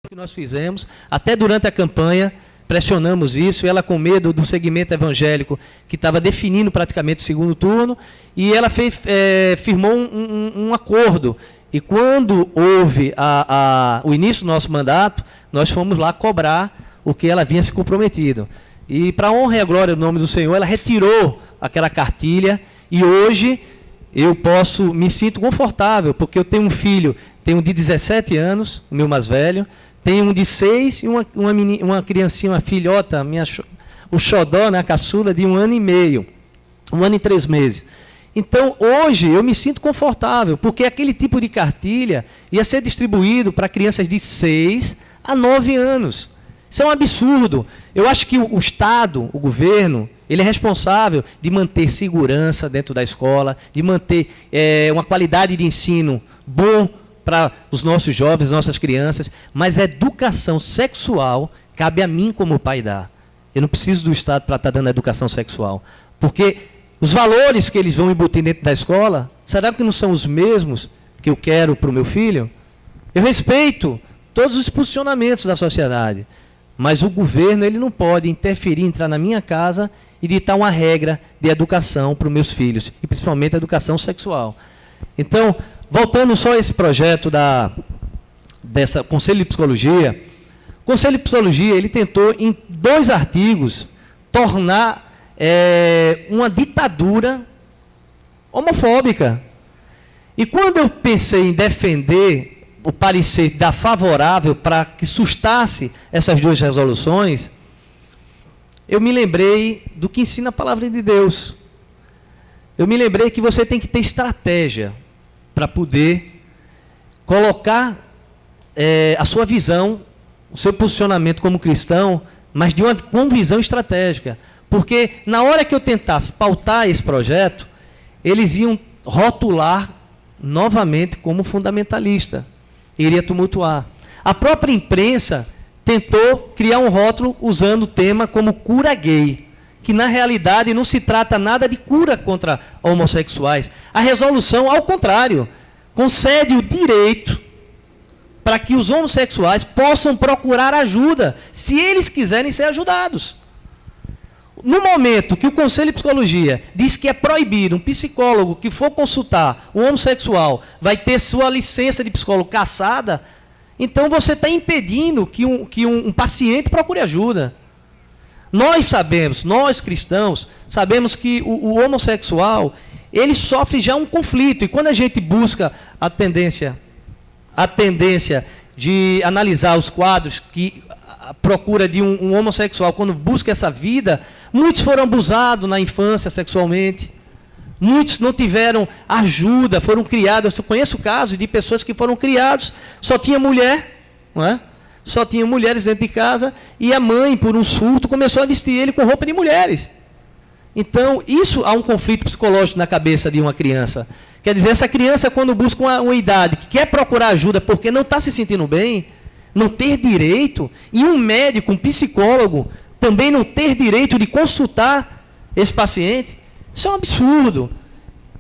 que nós fizemos, até durante a campanha, pressionamos isso, ela com medo do segmento evangélico, que estava definindo praticamente o segundo turno, e ela firmou um acordo. E quando houve o início do nosso mandato, nós fomos lá cobrar o que ela vinha se comprometido. E, para a honra e a glória do nome do Senhor, ela retirou aquela cartilha, e hoje eu me sinto confortável, porque eu tenho um filho, tenho um de 17 anos, o meu mais velho, tenho um de 6 e uma criancinha, uma filhota, o xodó, né, a caçula, de 1 ano e meio, 1 ano e 3 meses. Então, hoje, eu me sinto confortável, porque aquele tipo de cartilha ia ser distribuído para crianças de 6 a 9 anos. Isso é um absurdo. Eu acho que o Estado, o governo, ele é responsável de manter segurança dentro da escola, de manter uma qualidade de ensino bom para os nossos jovens, nossas crianças, mas a educação sexual cabe a mim como pai dar. Eu não preciso do Estado para estar dando educação sexual, porque os valores que eles vão embutir dentro da escola, será que não são os mesmos que eu quero para o meu filho? Eu respeito todos os posicionamentos da sociedade, mas o governo ele não pode interferir, entrar na minha casa e ditar uma regra de educação para os meus filhos, e principalmente a educação sexual. Então, voltando só a esse projeto dessa Conselho de Psicologia, o Conselho de Psicologia ele tentou, em 2 artigos, tornar uma ditadura homofóbica. E quando eu pensei em defender o parecer da favorável para que sustasse essas 2 resoluções, eu me lembrei do que ensina a palavra de Deus. Eu me lembrei que você tem que ter estratégia para poder colocar a sua visão, o seu posicionamento como cristão, mas com visão estratégica. Porque na hora que eu tentasse pautar esse projeto, eles iam rotular novamente como fundamentalista. Iria tumultuar. A própria imprensa tentou criar um rótulo usando o tema como cura gay, que na realidade não se trata nada de cura contra homossexuais. A resolução, ao contrário, concede o direito para que os homossexuais possam procurar ajuda, se eles quiserem ser ajudados. No momento que o Conselho de Psicologia diz que é proibido um psicólogo que for consultar um homossexual vai ter sua licença de psicólogo cassada, então você está impedindo que um paciente procure ajuda. Nós sabemos, nós cristãos, sabemos que o homossexual, ele sofre já um conflito, e quando a gente busca a tendência de analisar os quadros que a procura de um homossexual, quando busca essa vida, muitos foram abusados na infância sexualmente, muitos não tiveram ajuda, foram criados. Eu conheço casos de pessoas que foram criados, só tinha mulher, não é? Só tinha mulheres dentro de casa, e a mãe, por um surto, começou a vestir ele com roupa de mulheres. Então, isso há um conflito psicológico na cabeça de uma criança. Quer dizer, essa criança, quando busca uma idade, que quer procurar ajuda porque não está se sentindo bem, não ter direito, e um médico, um psicólogo, também não ter direito de consultar esse paciente, isso é um absurdo.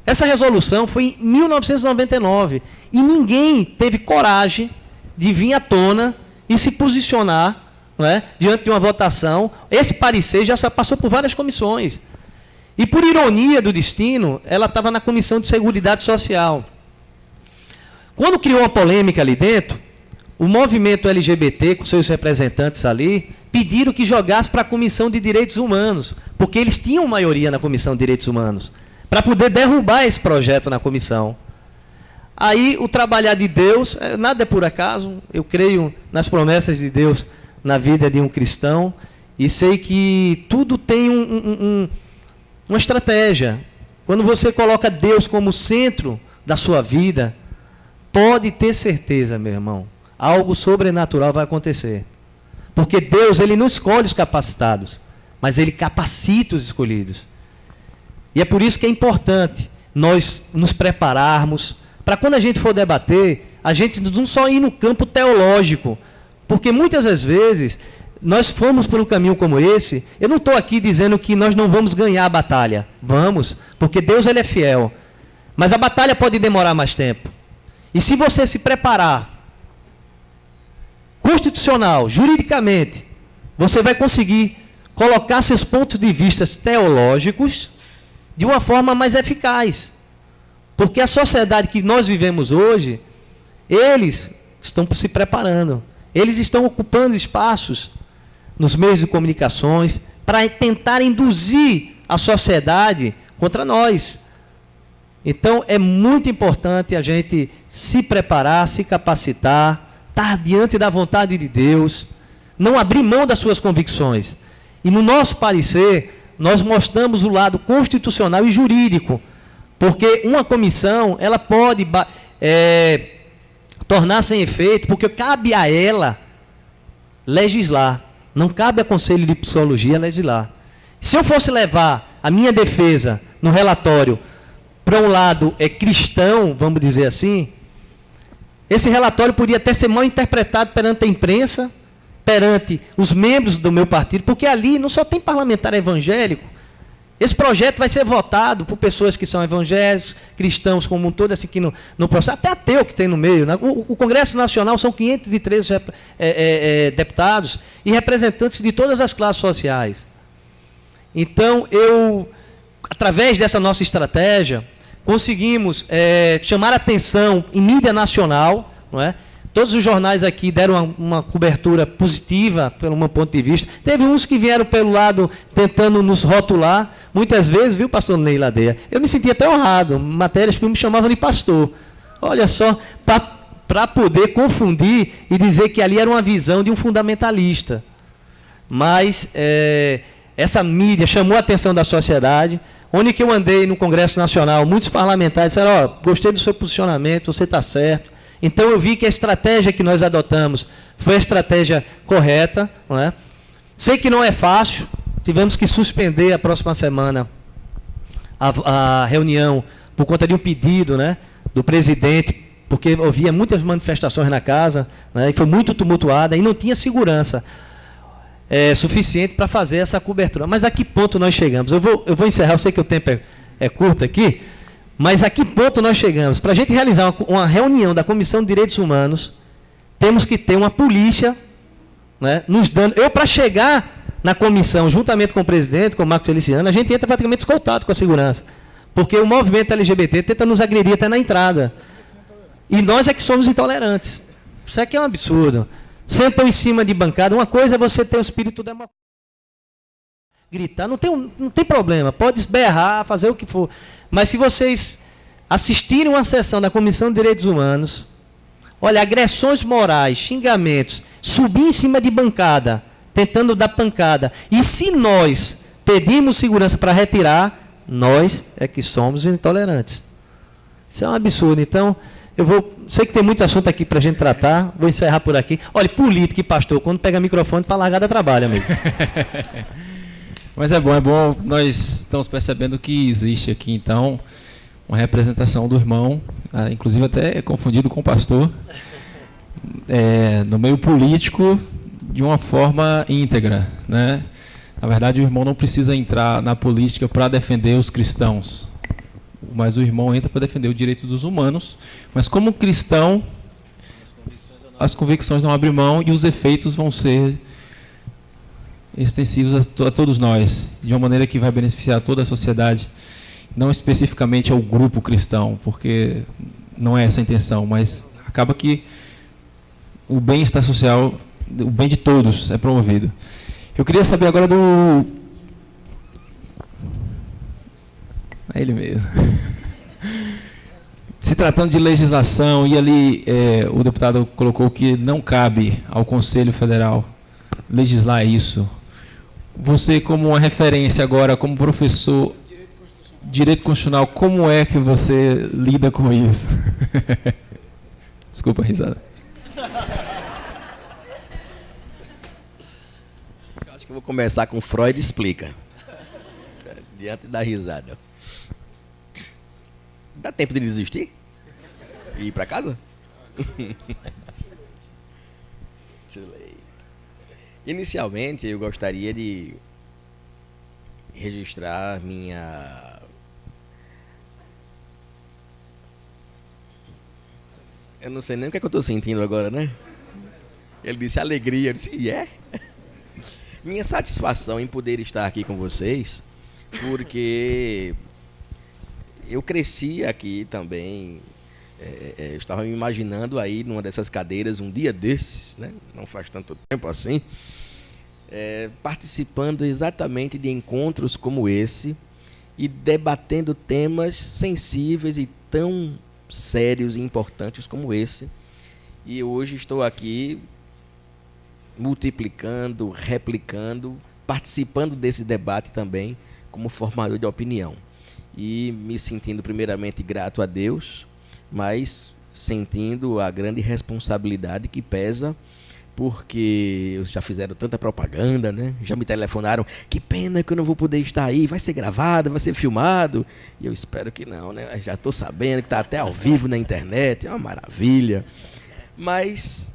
Essa resolução foi em 1999, e ninguém teve coragem de vir à tona e se posicionar, não é, diante de uma votação. Esse parecer já passou por várias comissões. E, por ironia do destino, ela estava na Comissão de Seguridade Social. Quando criou uma polêmica ali dentro, o movimento LGBT, com seus representantes ali, pediram que jogasse para a Comissão de Direitos Humanos, porque eles tinham maioria na Comissão de Direitos Humanos, para poder derrubar esse projeto na comissão. Aí, o trabalhar de Deus, nada é por acaso, eu creio nas promessas de Deus na vida de um cristão, e sei que tudo tem uma estratégia. Quando você coloca Deus como centro da sua vida, pode ter certeza, meu irmão, algo sobrenatural vai acontecer. Porque Deus, ele não escolhe os capacitados, mas ele capacita os escolhidos. E é por isso que é importante nós nos prepararmos para, quando a gente for debater, a gente não só ir no campo teológico, porque muitas das vezes nós fomos por um caminho como esse. Eu não estou aqui dizendo que nós não vamos ganhar a batalha. Vamos, porque Deus ele é fiel. Mas a batalha pode demorar mais tempo. E se você se preparar constitucional, juridicamente, você vai conseguir colocar seus pontos de vista teológicos de uma forma mais eficaz. Porque a sociedade que nós vivemos hoje, eles estão se preparando. Eles estão ocupando espaços nos meios de comunicações para tentar induzir a sociedade contra nós. Então, é muito importante a gente se preparar, se capacitar, estar diante da vontade de Deus, não abrir mão das suas convicções. E no nosso parecer, nós mostramos o lado constitucional e jurídico, porque uma comissão, ela pode tornar sem efeito, porque cabe a ela legislar, não cabe a Conselho de Psicologia legislar. Se eu fosse levar a minha defesa no relatório para um lado cristão, vamos dizer assim, esse relatório podia até ser mal interpretado perante a imprensa, perante os membros do meu partido, porque ali não só tem parlamentar evangélico. Esse projeto vai ser votado por pessoas que são evangélicos, cristãos como um todo, assim, que no processo, até ateu que tem no meio. Né? O Congresso Nacional são 513 deputados e representantes de todas as classes sociais. Então, através dessa nossa estratégia, conseguimos chamar a atenção em mídia nacional, não é? Todos os jornais aqui deram uma cobertura positiva, pelo meu ponto de vista. Teve uns que vieram pelo lado tentando nos rotular. Muitas vezes, viu, pastor Ney Ladeia? Eu me sentia até honrado. Matérias que me chamavam de pastor. Olha só, para poder confundir e dizer que ali era uma visão de um fundamentalista. Mas essa mídia chamou a atenção da sociedade. Onde que eu andei no Congresso Nacional, muitos parlamentares disseram, gostei do seu posicionamento, você está certo. Então, eu vi que a estratégia que nós adotamos foi a estratégia correta. Não é? Sei que não é fácil, tivemos que suspender a próxima semana a reunião por conta de um pedido, né, do presidente, porque havia muitas manifestações na casa, né, e foi muito tumultuada e não tinha segurança suficiente para fazer essa cobertura. Mas a que ponto nós chegamos? Eu vou encerrar, eu sei que o tempo é curto aqui, mas a que ponto nós chegamos? Para a gente realizar uma reunião da Comissão de Direitos Humanos, temos que ter uma polícia, né, nos dando... para chegar na comissão, juntamente com o presidente, com o Marcos Feliciano, a gente entra praticamente escoltado com a segurança. Porque o movimento LGBT tenta nos agredir até na entrada. E nós é que somos intolerantes. Isso aqui é um absurdo. Sentam em cima de bancada. Uma coisa é você ter um espírito democrático. Gritar, não tem problema. Pode esberrar, fazer o que for. Mas se vocês assistirem uma sessão da Comissão de Direitos Humanos, olha, agressões morais, xingamentos, subir em cima de bancada, tentando dar pancada. E se nós pedimos segurança para retirar, nós é que somos intolerantes. Isso é um absurdo. Então, sei que tem muito assunto aqui para a gente tratar, vou encerrar por aqui. Olha, político e pastor, quando pega microfone para largar dá trabalho, amigo. Mas é bom, nós estamos percebendo que existe aqui, então, uma representação do irmão, inclusive até confundido com o pastor, no meio político, de uma forma íntegra, né? Na verdade, o irmão não precisa entrar na política para defender os cristãos, mas o irmão entra para defender o direito dos humanos, mas como cristão, as convicções não abrem mão e os efeitos vão ser extensivos a todos nós, de uma maneira que vai beneficiar toda a sociedade, não especificamente ao grupo cristão, porque não é essa a intenção, mas acaba que o bem-estar social, o bem de todos é promovido. Eu queria saber agora É ele mesmo. Se tratando de legislação, e ali o deputado colocou que não cabe ao Conselho Federal legislar isso. Você, como uma referência agora, como professor de Direito Constitucional, como é que você lida com isso? Desculpa a risada. Acho que eu vou começar com Freud explica. Diante da risada. Dá tempo de desistir? E ir para casa? Too late. Inicialmente, eu gostaria de registrar minha... Eu não sei nem o que é que eu estou sentindo agora, né? Ele disse alegria. Eu disse, e é? Minha satisfação em poder estar aqui com vocês, porque eu cresci aqui também. Eu estava me imaginando aí numa dessas cadeiras um dia desses, né? Não faz tanto tempo assim, participando exatamente de encontros como esse e debatendo temas sensíveis e tão sérios e importantes como esse. E hoje estou aqui multiplicando, replicando, participando desse debate também como formador de opinião. E me sentindo primeiramente grato a Deus, mas sentindo a grande responsabilidade que pesa, porque já fizeram tanta propaganda, né? Já me telefonaram, que pena que eu não vou poder estar aí, vai ser gravado, vai ser filmado. E eu espero que não, né? Já estou sabendo que está até ao vivo na internet, é uma maravilha. Mas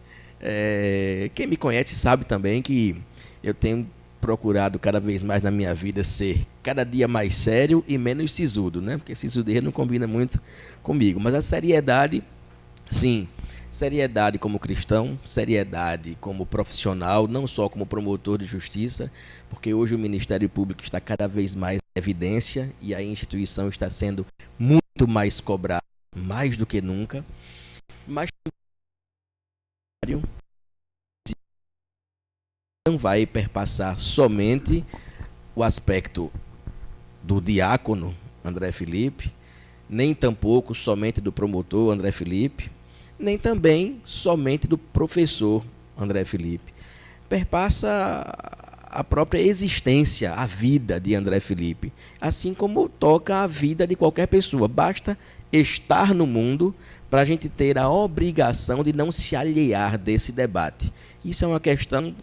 quem me conhece sabe também que eu tenho procurado cada vez mais na minha vida ser cada dia mais sério e menos sisudo, né? Porque sisudeira não combina muito comigo. Mas a seriedade, sim, seriedade como cristão, seriedade como profissional, não só como promotor de justiça, porque hoje o Ministério Público está cada vez mais em evidência e a instituição está sendo muito mais cobrada, mais do que nunca. Mas não vai perpassar somente o aspecto do diácono André Felipe, nem tampouco somente do promotor André Felipe, nem também somente do professor André Felipe. Perpassa a própria existência, a vida de André Felipe, assim como toca a vida de qualquer pessoa. Basta estar no mundo para a gente ter a obrigação de não se alhear desse debate. Isso é uma questão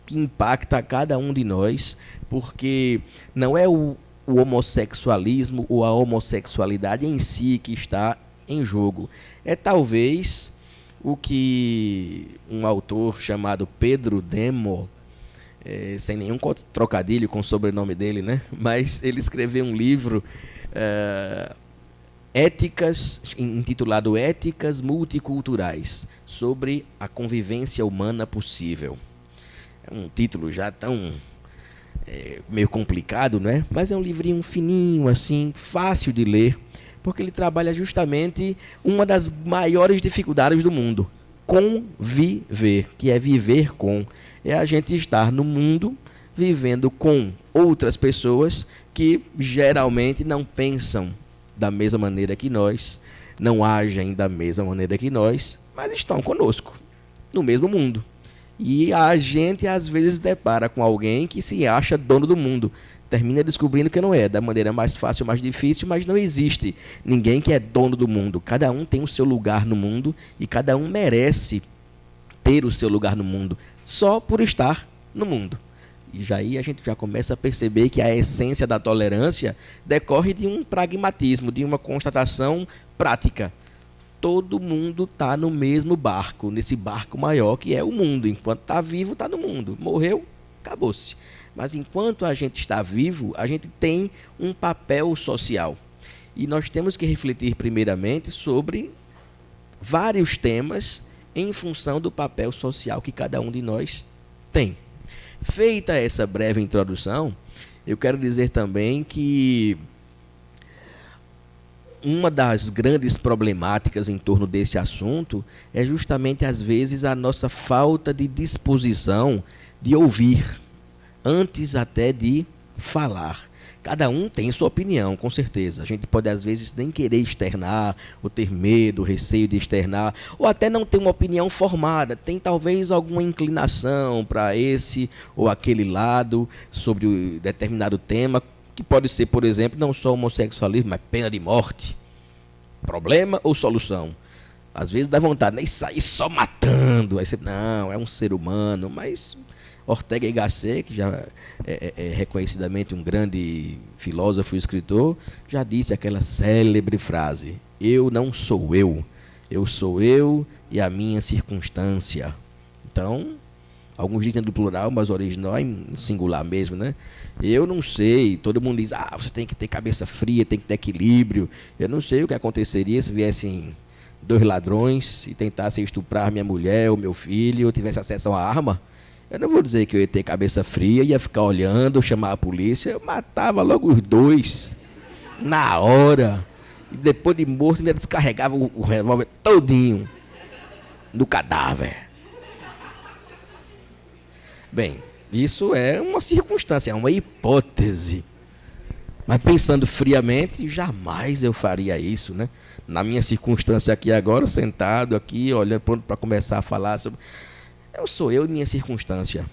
que impacta a cada um de nós, porque não é o homossexualismo ou a homossexualidade em si que está em jogo. É talvez o que um autor chamado Pedro Demo, sem nenhum trocadilho com o sobrenome dele, né? Mas ele escreveu um livro intitulado Éticas Multiculturais, sobre a convivência humana possível. É um título já tão meio complicado, né? Mas é um livrinho fininho, assim, fácil de ler, porque ele trabalha justamente uma das maiores dificuldades do mundo, conviver, que é viver com. É a gente estar no mundo vivendo com outras pessoas que geralmente não pensam da mesma maneira que nós, não agem da mesma maneira que nós, mas estão conosco, no mesmo mundo. E a gente às vezes depara com alguém que se acha dono do mundo, termina descobrindo que não é, da maneira mais fácil, mais difícil, mas não existe ninguém que é dono do mundo. Cada um tem o seu lugar no mundo e cada um merece ter o seu lugar no mundo, só por estar no mundo. E já aí a gente já começa a perceber que a essência da tolerância decorre de um pragmatismo, de uma constatação prática. Todo mundo está no mesmo barco, nesse barco maior que é o mundo. Enquanto está vivo, está no mundo. Morreu, acabou-se. Mas enquanto a gente está vivo, a gente tem um papel social. E nós temos que refletir primeiramente sobre vários temas em função do papel social que cada um de nós tem. Feita essa breve introdução, eu quero dizer também que uma das grandes problemáticas em torno desse assunto é justamente, às vezes, a nossa falta de disposição de ouvir, antes até de falar. Cada um tem sua opinião, com certeza. A gente pode, às vezes, nem querer externar, ou ter medo, receio de externar, ou até não ter uma opinião formada. Tem, talvez, alguma inclinação para esse ou aquele lado sobre um determinado tema, que pode ser, por exemplo, não só homossexualismo, mas pena de morte. Problema ou solução? Às vezes dá vontade de sair só matando. Aí você, não, é um ser humano. Mas Ortega y Gasset, que já é reconhecidamente um grande filósofo e escritor, já disse aquela célebre frase: eu não sou eu sou eu e a minha circunstância. Então, alguns dizem do plural, mas o original é em singular mesmo, né? Eu não sei, todo mundo diz, você tem que ter cabeça fria, tem que ter equilíbrio. Eu não sei o que aconteceria se viessem 2 ladrões e tentassem estuprar minha mulher ou meu filho, eu tivesse acesso a uma arma, eu não vou dizer que eu ia ter cabeça fria, ia ficar olhando, chamar a polícia, eu matava logo os 2, na hora. E depois de morto, ainda descarregava o revólver todinho do cadáver. Bem, isso é uma circunstância, é uma hipótese. Mas pensando friamente, jamais eu faria isso, né? Na minha circunstância aqui agora, sentado aqui, olhando para começar a falar sobre... Eu sou eu e minha circunstância.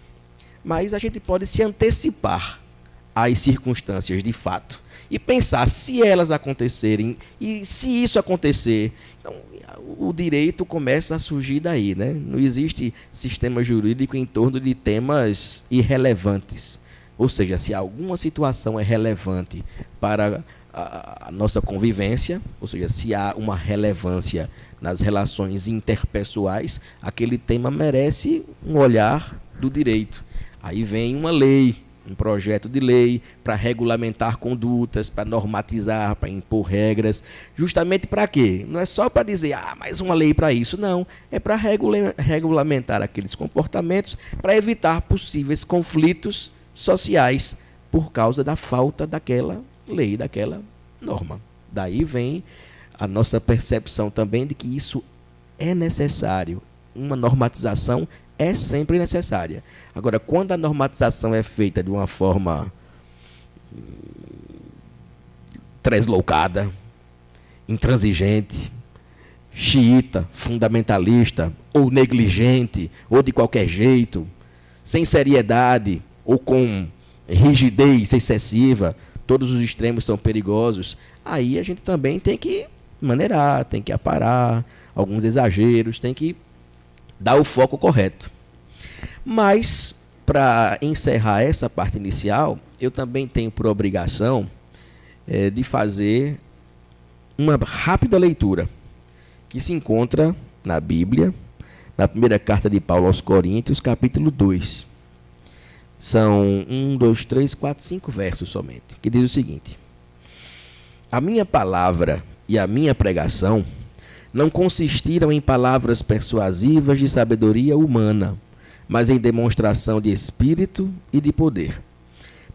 Mas a gente pode se antecipar às circunstâncias de fato e pensar se elas acontecerem e se isso acontecer. Então, o direito começa a surgir daí, né? Não existe sistema jurídico em torno de temas irrelevantes. Ou seja, se alguma situação é relevante para a nossa convivência, ou seja, se há uma relevância nas relações interpessoais, aquele tema merece um olhar do direito. Aí vem uma lei, um projeto de lei para regulamentar condutas, para normatizar, para impor regras. Justamente para quê? Não é só para dizer, mais uma lei para isso. Não, é para regulamentar aqueles comportamentos, para evitar possíveis conflitos sociais por causa da falta daquela lei, daquela norma. Daí vem a nossa percepção também de que isso é necessário. Uma normatização é sempre necessária. Agora, quando a normatização é feita de uma forma tresloucada, intransigente, xiita, fundamentalista, ou negligente, ou de qualquer jeito, sem seriedade, ou com rigidez excessiva, todos os extremos são perigosos, aí a gente também tem que maneirar, tem que aparar alguns exageros, tem que dar o foco correto. Mas, para encerrar essa parte inicial, eu também tenho por obrigação de fazer uma rápida leitura, que se encontra na Bíblia, na primeira carta de Paulo aos Coríntios, capítulo 2. São 5 versos somente, que diz o seguinte: a minha palavra e a minha pregação não consistiram em palavras persuasivas de sabedoria humana, mas em demonstração de espírito e de poder,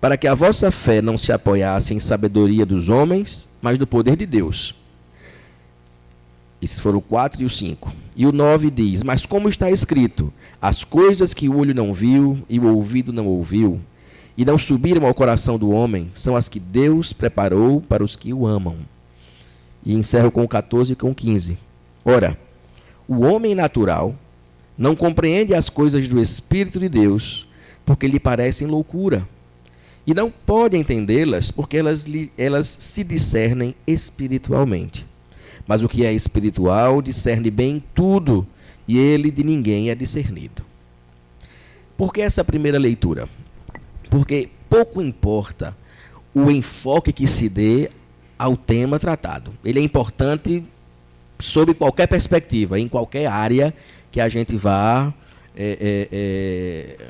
para que a vossa fé não se apoiasse em sabedoria dos homens, mas do poder de Deus. Esses foram o 4 e o 5. E o 9 diz: mas como está escrito, as coisas que o olho não viu e o ouvido não ouviu, e não subiram ao coração do homem, são as que Deus preparou para os que o amam. E encerro com o 14 e com o 15. Ora, o homem natural não compreende as coisas do Espírito de Deus, porque lhe parecem loucura, e não pode entendê-las, porque elas se discernem espiritualmente. Mas o que é espiritual discerne bem tudo, e ele de ninguém é discernido. Por que essa primeira leitura? Porque pouco importa o enfoque que se dê ao tema tratado. Ele é importante sob qualquer perspectiva, em qualquer área que a gente vá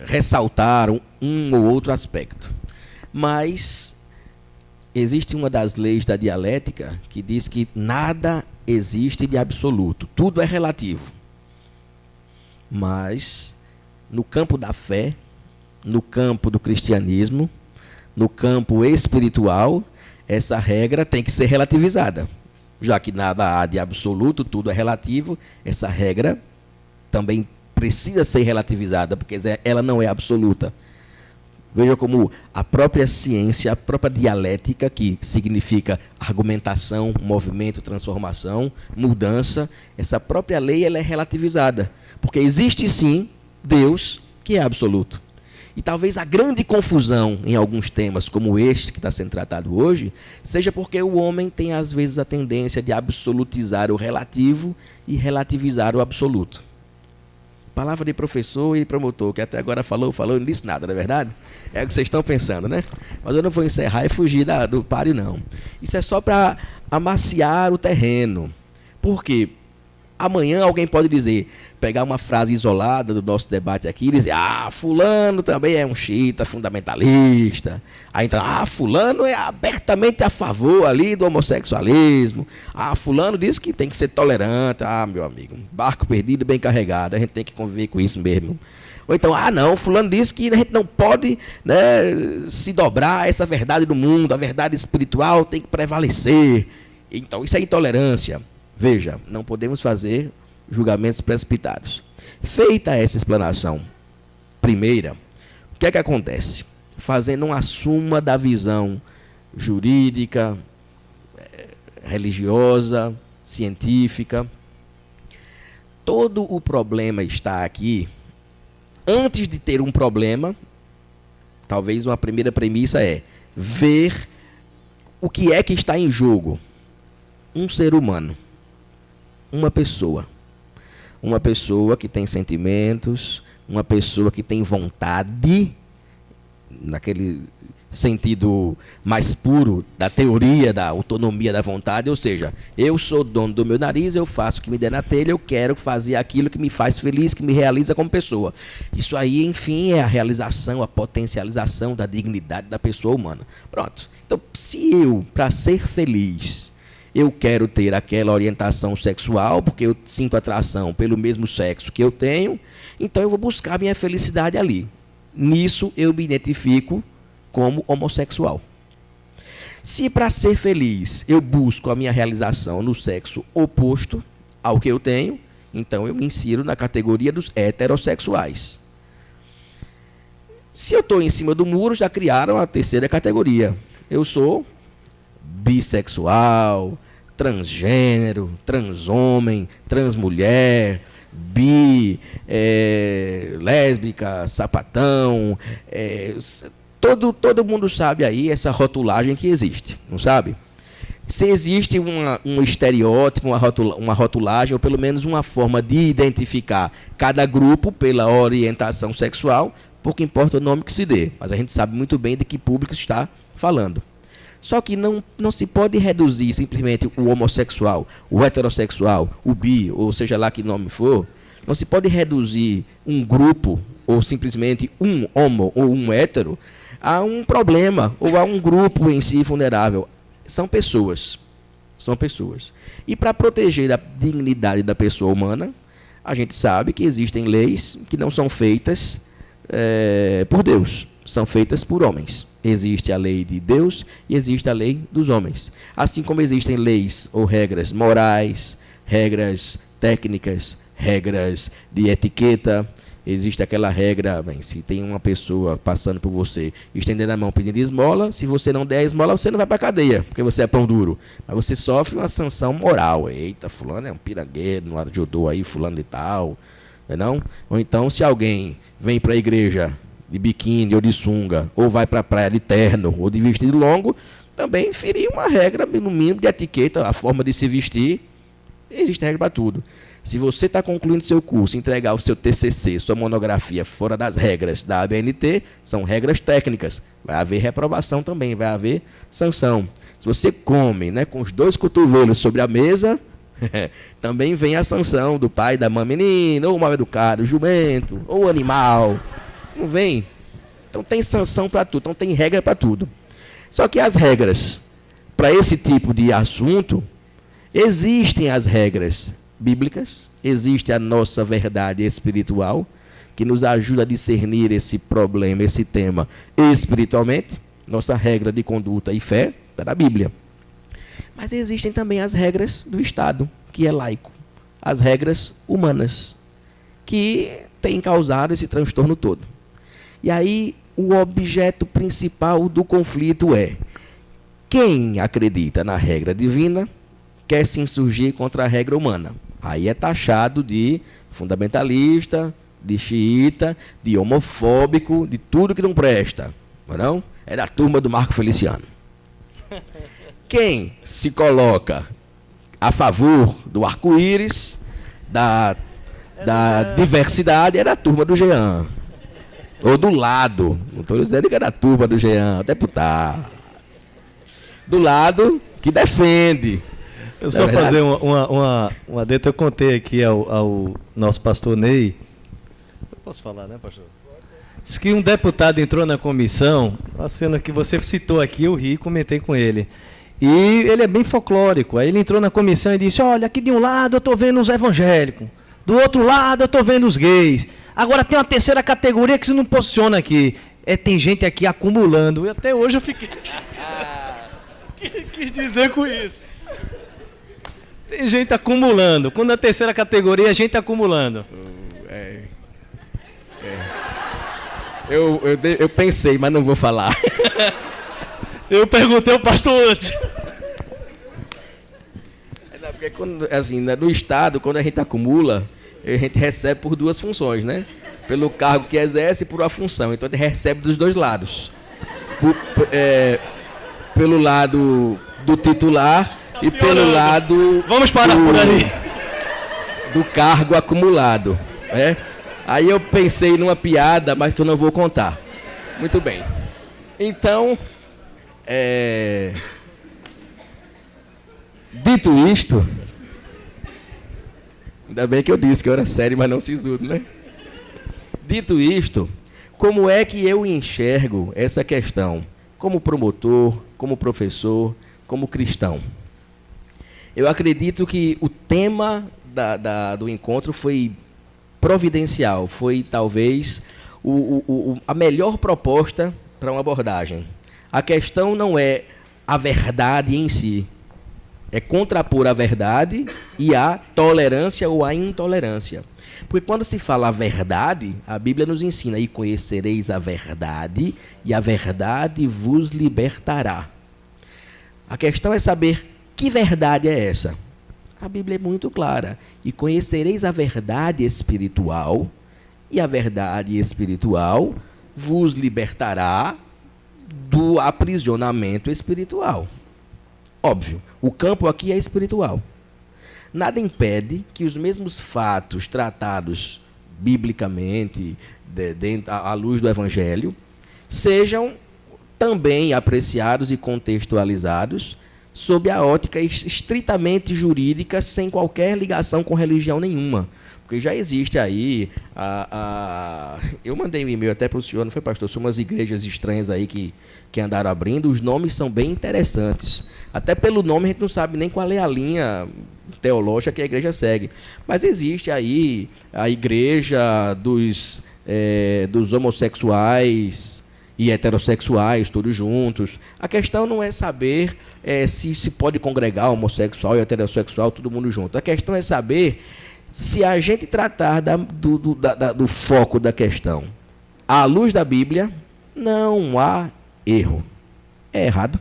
ressaltar um ou outro aspecto. Mas existe uma das leis da dialética que diz que nada existe de absoluto, tudo é relativo. Mas no campo da fé, no campo do cristianismo, no campo espiritual, essa regra tem que ser relativizada. Já que nada há de absoluto, tudo é relativo, essa regra também precisa ser relativizada, porque ela não é absoluta. Veja como a própria ciência, a própria dialética, que significa argumentação, movimento, transformação, mudança, essa própria lei ela é relativizada. Porque existe sim Deus que é absoluto. E talvez a grande confusão em alguns temas como este que está sendo tratado hoje, seja porque o homem tem às vezes a tendência de absolutizar o relativo e relativizar o absoluto. Palavra de professor e promotor, que até agora falou, não disse nada, não é verdade? É o que vocês estão pensando, né? Mas eu não vou encerrar e fugir do páreo, não. Isso é só para amaciar o terreno. Porque Amanhã alguém pode dizer, pegar uma frase isolada do nosso debate aqui e dizer, fulano também é um xiita fundamentalista. Aí então, fulano é abertamente a favor ali do homossexualismo. Fulano diz que tem que ser tolerante. Meu amigo, barco perdido bem carregado, a gente tem que conviver com isso mesmo. Ou então, não, fulano disse que a gente não pode, né, se dobrar a essa verdade do mundo, a verdade espiritual tem que prevalecer. Então, isso é intolerância. Veja, não podemos fazer julgamentos precipitados. Feita essa explanação primeira, o que é que acontece? Fazendo uma suma da visão jurídica, religiosa, científica, todo o problema está aqui. Antes de ter um problema, talvez uma primeira premissa é ver o que é que está em jogo. Um ser humano, uma pessoa que tem sentimentos, uma pessoa que tem vontade, naquele sentido mais puro da teoria da autonomia da vontade, ou seja, eu sou dono do meu nariz, eu faço o que me der na telha, eu quero fazer aquilo que me faz feliz, que me realiza como pessoa. Isso aí, enfim, é a realização, a potencialização da dignidade da pessoa humana. Pronto. Então, se eu, para ser feliz, eu quero ter aquela orientação sexual, porque eu sinto atração pelo mesmo sexo que eu tenho, então eu vou buscar minha felicidade ali. Nisso eu me identifico como homossexual. Se para ser feliz eu busco a minha realização no sexo oposto ao que eu tenho, então eu me insiro na categoria dos heterossexuais. Se eu estou em cima do muro, já criaram a terceira categoria. Eu sou bissexual, transgênero, transhomem, transmulher, lésbica, sapatão, todo mundo sabe aí essa rotulagem que existe, não sabe? Se existe um estereótipo, uma rotulagem, ou pelo menos uma forma de identificar cada grupo pela orientação sexual, pouco importa o nome que se dê, mas a gente sabe muito bem de que público está falando. Só que não se pode reduzir simplesmente o homossexual, o heterossexual, o bi, ou seja lá que nome for, não se pode reduzir um grupo, ou simplesmente um homo ou um hétero, a um problema, ou a um grupo em si vulnerável. São pessoas. São pessoas. E para proteger a dignidade da pessoa humana, a gente sabe que existem leis que não são feitas por Deus, são feitas por homens. Existe a lei de Deus e existe a lei dos homens. Assim como existem leis ou regras morais, regras técnicas, regras de etiqueta. Existe aquela regra, se tem uma pessoa passando por você, estendendo a mão pedindo esmola, se você não der a esmola, você não vai para a cadeia, porque você é pão duro. Mas você sofre uma sanção moral. Eita, fulano é um pirangueiro, não ajudou aí, fulano de tal. Não? Ou então, se alguém vem para a igreja de biquíni ou de sunga, ou vai para a praia de terno ou de vestido longo, também ferir uma regra, no mínimo, de etiqueta, a forma de se vestir. Existe regra para tudo. Se você está concluindo seu curso, entregar o seu TCC, sua monografia fora das regras da ABNT, são regras técnicas. Vai haver reprovação também, vai haver sanção. Se você come, né, com os dois cotovelos sobre a mesa, também vem a sanção do pai, da mãe, menino, ou mal educado, jumento, ou animal. Não vem? Então tem sanção para tudo, então tem regra para tudo. Só que as regras para esse tipo de assunto, existem as regras bíblicas, existe a nossa verdade espiritual, que nos ajuda a discernir esse problema, esse tema espiritualmente. Nossa regra de conduta e fé está na Bíblia. Mas existem também as regras do Estado, que é laico. As regras humanas, que têm causado esse transtorno todo. E aí, o objeto principal do conflito é: quem acredita na regra divina quer se insurgir contra a regra humana. Aí é taxado de fundamentalista, de xiita, de homofóbico, de tudo que não presta. Não? É da turma do Marco Feliciano. Quem se coloca a favor do arco-íris, da diversidade, é da turma do Jean. Ou do lado. Não estou dizendo que é da turma do Jean, deputado. Do lado que defende Eu só fazer uma dentro, eu contei aqui ao nosso pastor Ney. Eu posso falar, né, pastor? Diz que um deputado entrou na comissão, a cena que você citou aqui, eu ri e comentei com ele. E ele é bem folclórico. Aí ele entrou na comissão e disse: olha, aqui de um lado eu estou vendo os evangélicos, do outro lado eu estou vendo os gays. Agora tem uma terceira categoria que se não posiciona aqui. Tem gente aqui acumulando. E até hoje eu fiquei... quis dizer com isso? Tem gente acumulando. Quando a terceira categoria é gente acumulando. Eu pensei, mas não vou falar. Eu perguntei ao pastor antes. Porque quando, assim, no Estado, quando a gente acumula, a gente recebe por duas funções, né? Pelo cargo que exerce e por uma função. Então a gente recebe dos dois lados. Pelo lado do titular e pelo lado... Vamos parar por aí. Do cargo acumulado, né? Aí eu pensei numa piada, mas que eu não vou contar. Muito bem. Então, dito isto, ainda bem que eu disse que eu era sério, mas não sisudo, né? Dito isto, como é que eu enxergo essa questão como promotor, como professor, como cristão? Eu acredito que o tema do encontro foi providencial, foi talvez a melhor proposta para uma abordagem. A questão não é a verdade em si, é contrapor a verdade e a tolerância ou a intolerância. Porque quando se fala a verdade, a Bíblia nos ensina: e conhecereis a verdade, e a verdade vos libertará. A questão é saber que verdade é essa. A Bíblia é muito clara: e conhecereis a verdade espiritual, e a verdade espiritual vos libertará do aprisionamento espiritual. Óbvio, o campo aqui é espiritual. Nada impede que os mesmos fatos tratados biblicamente, à luz do Evangelho, sejam também apreciados e contextualizados sob a ótica estritamente jurídica, sem qualquer ligação com religião nenhuma. Porque já existe aí... Eu mandei um e-mail até para o senhor, não foi, pastor? São umas igrejas estranhas aí que andaram abrindo. Os nomes são bem interessantes. Até pelo nome a gente não sabe nem qual é a linha teológica que a igreja segue. Mas existe aí a igreja dos homossexuais e heterossexuais, todos juntos. A questão não é saber se pode congregar homossexual e heterossexual, todo mundo junto. A questão é saber se a gente tratar do foco da questão à luz da Bíblia, não há erro. É errado,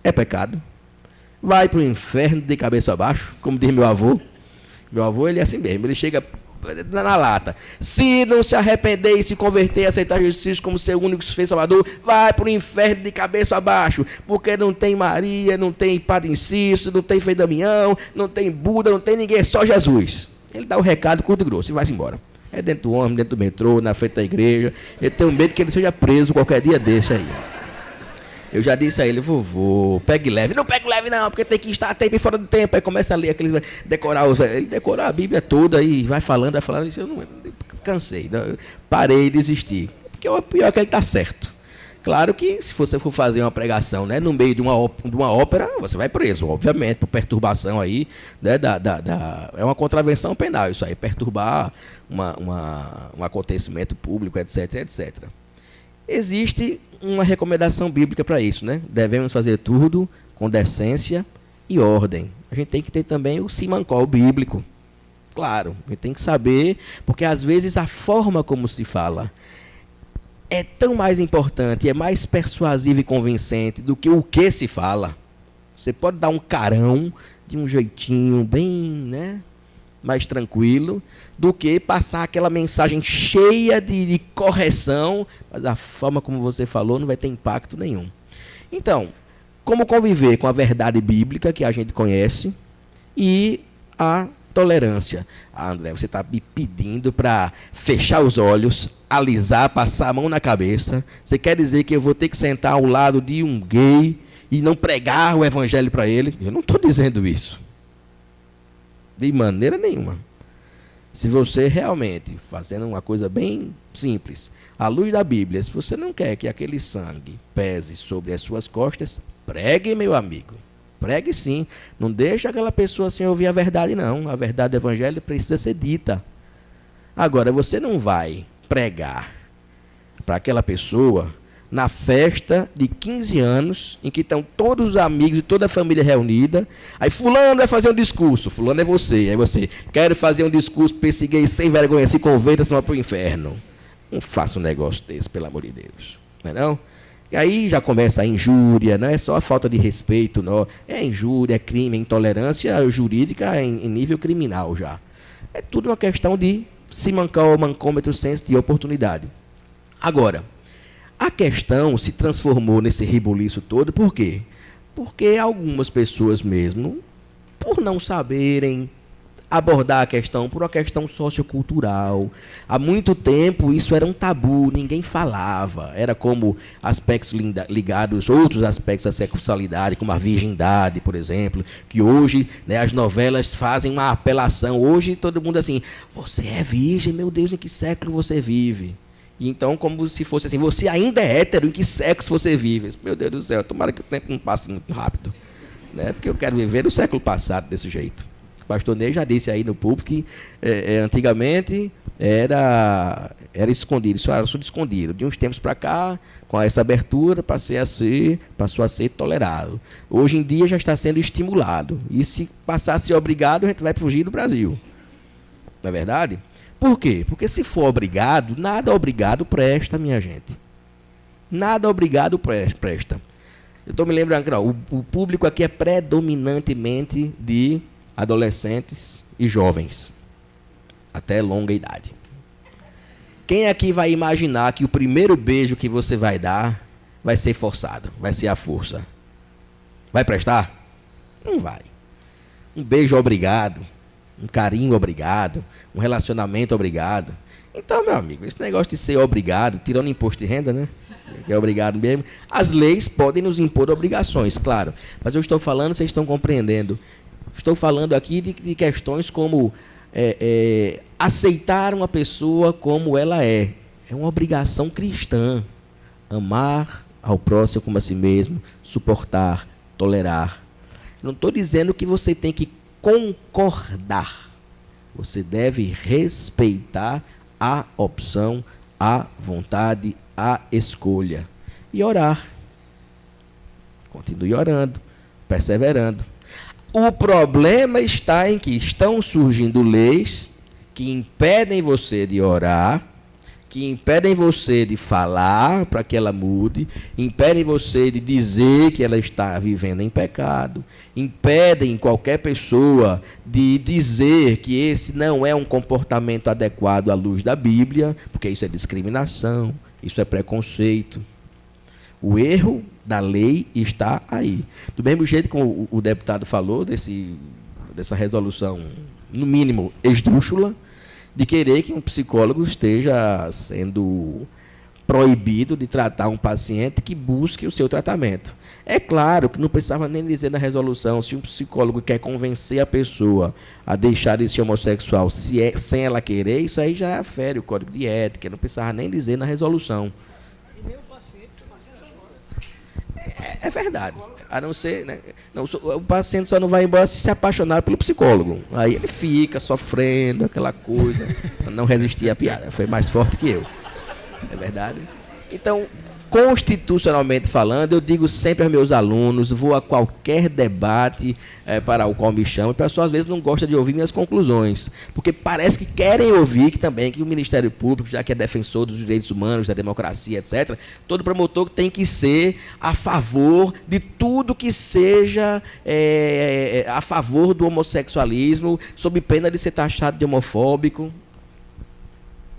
é pecado, vai para o inferno de cabeça abaixo, como diz meu avô. Meu avô, ele é assim mesmo, ele chega na lata: se não se arrepender e se converter e aceitar Jesus Cristo como seu único suficiente Salvador, vai para o inferno de cabeça abaixo, porque não tem Maria, não tem Padre Inciso, não tem Frei Damião, não tem Buda, não tem ninguém, é só Jesus. Ele dá o recado curto e grosso e vai-se embora. É dentro do ônibus, dentro do metrô, na frente da igreja. Eu tenho medo que ele seja preso qualquer dia desse aí. Eu já disse a ele: vovô, pegue leve. Não pegue leve não, porque tem que estar tempo e fora do tempo. Aí começa a ler aqueles... Ele decorou a Bíblia toda e vai falando. Eu não cansei, parei de desistir. Porque o pior é que ele está certo. Claro que se você for fazer uma pregação, né, no meio de uma ópera, você vai preso, obviamente, por perturbação aí, né, é uma contravenção penal isso aí, perturbar um acontecimento público, etc, etc. Existe uma recomendação bíblica para isso, né? Devemos fazer tudo com decência e ordem. A gente tem que ter também o simancol bíblico. Claro, a gente tem que saber, porque às vezes a forma como se fala é tão mais importante, é mais persuasivo e convincente do que o que se fala. Você pode dar um carão de um jeitinho bem, né, mais tranquilo, do que passar aquela mensagem cheia de correção, mas a forma como você falou não vai ter impacto nenhum. Então, como conviver com a verdade bíblica que a gente conhece e a tolerância? André, você está me pedindo para fechar os olhos, alisar, passar a mão na cabeça. Você quer dizer que eu vou ter que sentar ao lado de um gay e não pregar o evangelho para ele? Eu não estou dizendo isso. De maneira nenhuma. Se você realmente, fazendo uma coisa bem simples, à luz da Bíblia, se você não quer que aquele sangue pese sobre as suas costas, pregue, meu amigo. Pregue sim. Não deixe aquela pessoa sem ouvir a verdade, não. A verdade do evangelho precisa ser dita. Agora, você não vai pregar para aquela pessoa na festa de 15 anos, em que estão todos os amigos e toda a família reunida. Aí fulano vai fazer um discurso, fulano é você. Aí você, quero fazer um discurso, persiguei sem vergonha, se converta, senão vai para o inferno. Não faça um negócio desse, pelo amor de Deus. Não é não? E aí já começa a injúria, não é só a falta de respeito, não. É injúria, é crime, é intolerância jurídica em nível criminal já. É tudo uma questão de se mancar o mancômetro senso de oportunidade. Agora, a questão se transformou nesse rebuliço todo, por quê? Porque algumas pessoas mesmo, por não saberem abordar a questão, por uma questão sociocultural, há muito tempo isso era um tabu, ninguém falava, era como aspectos ligados, outros aspectos da sexualidade, como a virgindade, por exemplo, que hoje, né, as novelas fazem uma apelação, hoje todo mundo assim, você é virgem, meu Deus, em que século você vive? E então, como se fosse assim, você ainda é hétero, em que sexo você vive? Meu Deus do céu, tomara que o tempo não passe muito rápido, né? Porque eu quero viver no século passado desse jeito. O pastor Ney já disse aí no público que antigamente era escondido, isso era tudo escondido. De uns tempos para cá, com essa abertura, passou a ser tolerado. Hoje em dia já está sendo estimulado. E se passar a ser obrigado, a gente vai fugir do Brasil. Não é verdade? Por quê? Porque se for obrigado, nada obrigado presta, minha gente. Nada obrigado presta. Eu estou me lembrando que o público aqui é predominantemente de adolescentes e jovens, até longa idade. Quem aqui vai imaginar que o primeiro beijo que você vai dar vai ser forçado, vai ser à força? Vai prestar? Não vai. Um beijo obrigado, um carinho obrigado, um relacionamento obrigado. Então, meu amigo, esse negócio de ser obrigado, tirando imposto de renda, né? Que é obrigado mesmo. As leis podem nos impor obrigações, claro. Mas eu estou falando, vocês estão compreendendo. Estou falando aqui de questões como aceitar uma pessoa como ela é. É uma obrigação cristã. Amar ao próximo como a si mesmo, suportar, tolerar. Não estou dizendo que você tem que concordar. Você deve respeitar a opção, a vontade, a escolha. E orar. Continue orando, perseverando. O problema está em que estão surgindo leis que impedem você de orar, que impedem você de falar para que ela mude, impedem você de dizer que ela está vivendo em pecado, impedem qualquer pessoa de dizer que esse não é um comportamento adequado à luz da Bíblia, porque isso é discriminação, isso é preconceito. O erro da lei está aí. Do mesmo jeito que o deputado falou dessa resolução, no mínimo, esdrúxula, de querer que um psicólogo esteja sendo proibido de tratar um paciente que busque o seu tratamento. É claro que não precisava nem dizer na resolução, se um psicólogo quer convencer a pessoa a deixar de ser homossexual sem ela querer, isso aí já fere o código de ética, não precisava nem dizer na resolução. É verdade. A não ser, né? Não, o paciente só não vai embora se apaixonar pelo psicólogo. Aí ele fica sofrendo, aquela coisa. Não resistia à piada. Foi mais forte que eu. É verdade? Então, constitucionalmente falando, eu digo sempre aos meus alunos, vou a qualquer debate para o qual me chamam, e o pessoal às vezes não gosta de ouvir minhas conclusões, porque parece que querem ouvir que o Ministério Público, já que é defensor dos direitos humanos, da democracia, etc., todo promotor tem que ser a favor de tudo que seja a favor do homossexualismo, sob pena de ser taxado de homofóbico.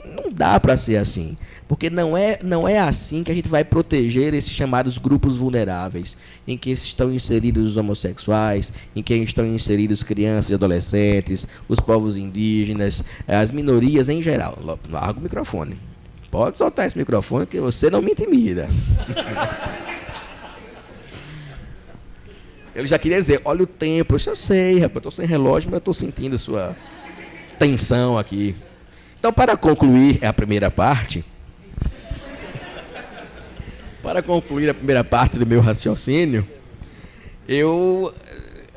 Não dá para ser assim, porque não é assim que a gente vai proteger esses chamados grupos vulneráveis, em que estão inseridos os homossexuais, em que estão inseridos crianças e adolescentes, os povos indígenas, as minorias em geral. Larga o microfone. Pode soltar esse microfone que você não me intimida. Ele já queria dizer, olha o tempo. Eu sei, rapaz, eu estou sem relógio, mas eu estou sentindo sua tensão aqui. Então, para concluir a primeira parte, do meu raciocínio, eu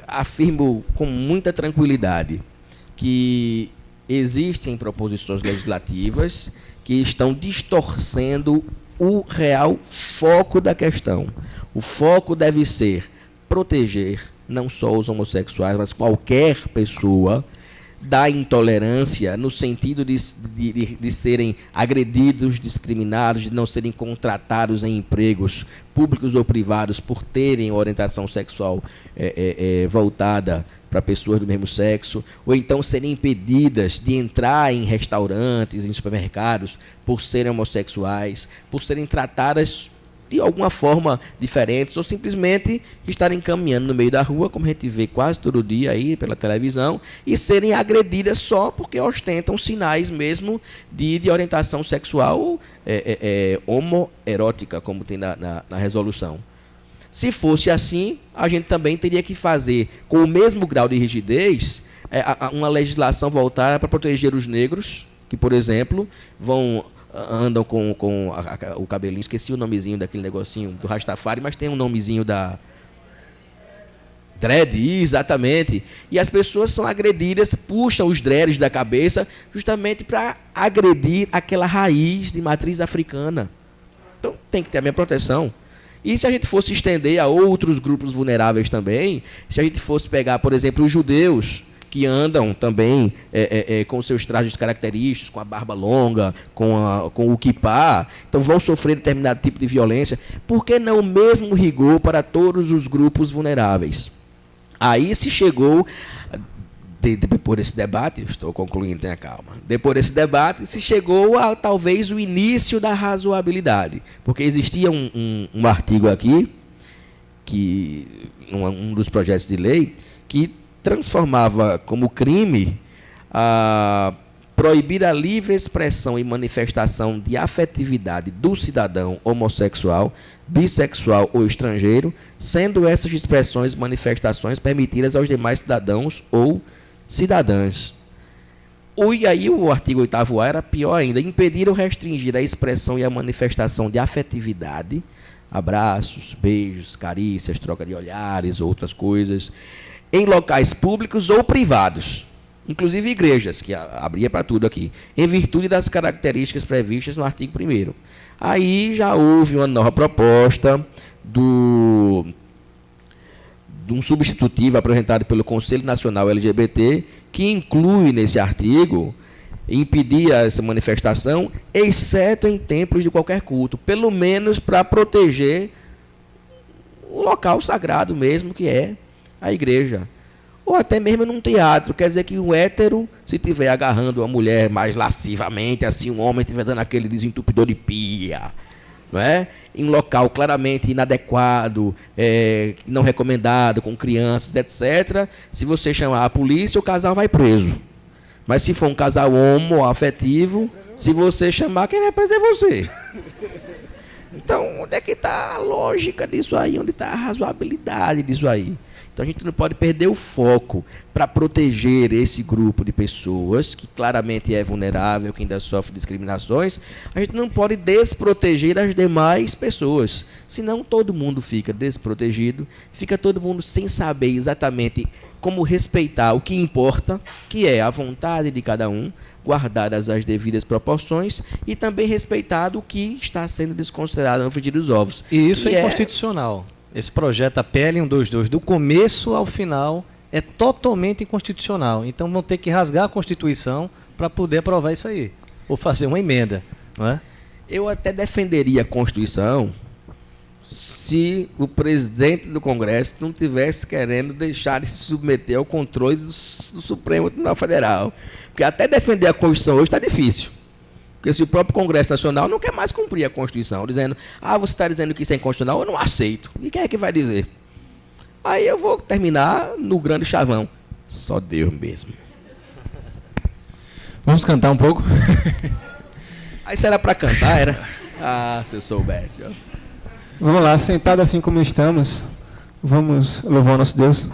afirmo com muita tranquilidade que existem proposições legislativas que estão distorcendo o real foco da questão. O foco deve ser proteger não só os homossexuais, mas qualquer pessoa da intolerância, no sentido de serem agredidos, discriminados, de não serem contratados em empregos públicos ou privados por terem orientação sexual voltada para pessoas do mesmo sexo, ou então serem impedidas de entrar em restaurantes, em supermercados, por serem homossexuais, por serem tratadas de alguma forma diferentes, ou simplesmente estarem caminhando no meio da rua, como a gente vê quase todo dia aí pela televisão, e serem agredidas só porque ostentam sinais mesmo de orientação sexual homoerótica, como tem na resolução. Se fosse assim, a gente também teria que fazer, com o mesmo grau de rigidez, uma legislação voltada para proteger os negros, que, por exemplo, andam com o cabelinho, esqueci o nomezinho daquele negocinho do Rastafari, mas tem um nomezinho da dread, exatamente. E as pessoas são agredidas, puxam os dreads da cabeça justamente para agredir aquela raiz de matriz africana. Então tem que ter a minha proteção. E se a gente fosse estender a outros grupos vulneráveis também, se a gente fosse pegar, por exemplo, os judeus, que andam também com seus trajes característicos, com a barba longa, com o kippá, então vão sofrer determinado tipo de violência. Por que não o mesmo rigor para todos os grupos vulneráveis? Aí se chegou, depois desse debate, estou concluindo, tenha calma, depois desse debate se chegou a talvez o início da razoabilidade, porque existia um artigo aqui, um dos projetos de lei, que transformava como crime proibir a livre expressão e manifestação de afetividade do cidadão homossexual, bissexual ou estrangeiro, sendo essas expressões e manifestações permitidas aos demais cidadãos ou cidadãs. E aí o artigo 8º-A era pior ainda, impedir ou restringir a expressão e a manifestação de afetividade, abraços, beijos, carícias, troca de olhares, outras coisas, em locais públicos ou privados, inclusive igrejas, que abria para tudo aqui, em virtude das características previstas no artigo 1º. Aí já houve uma nova proposta de um substitutivo apresentado pelo Conselho Nacional LGBT, que inclui nesse artigo impedir essa manifestação, exceto em templos de qualquer culto, pelo menos para proteger o local sagrado mesmo, que é a igreja. Ou até mesmo num teatro. Quer dizer que um hétero, se estiver agarrando uma mulher mais lascivamente, assim, um homem estiver dando aquele desentupidor de pia, não é? Em local claramente inadequado, não recomendado, com crianças, etc., se você chamar a polícia, o casal vai preso. Mas se for um casal homoafetivo, se você chamar, quem vai preso é você. Então, onde é que está a lógica disso aí? Onde está a razoabilidade disso aí? Então, a gente não pode perder o foco para proteger esse grupo de pessoas, que claramente é vulnerável, que ainda sofre discriminações. A gente não pode desproteger as demais pessoas, senão todo mundo fica desprotegido, fica todo mundo sem saber exatamente como respeitar o que importa, que é a vontade de cada um, guardadas as devidas proporções, e também respeitado o que está sendo desconsiderado no frigir dos ovos. E isso é inconstitucional. Esse projeto, a PL 122, do começo ao final, é totalmente inconstitucional. Então vão ter que rasgar a Constituição para poder aprovar isso aí, ou fazer uma emenda, não é? Eu até defenderia a Constituição se o presidente do Congresso não estivesse querendo deixar de se submeter ao controle do Supremo Tribunal Federal. Porque até defender a Constituição hoje está difícil. Porque se o próprio Congresso Nacional não quer mais cumprir a Constituição, dizendo, você está dizendo que isso é inconstitucional, eu não aceito. E quem é que vai dizer? Aí eu vou terminar no grande chavão. Só Deus mesmo. Vamos cantar um pouco? Aí se era para cantar, era... se eu soubesse. Ó. Vamos lá, sentado assim como estamos, Vamos louvar o nosso Deus.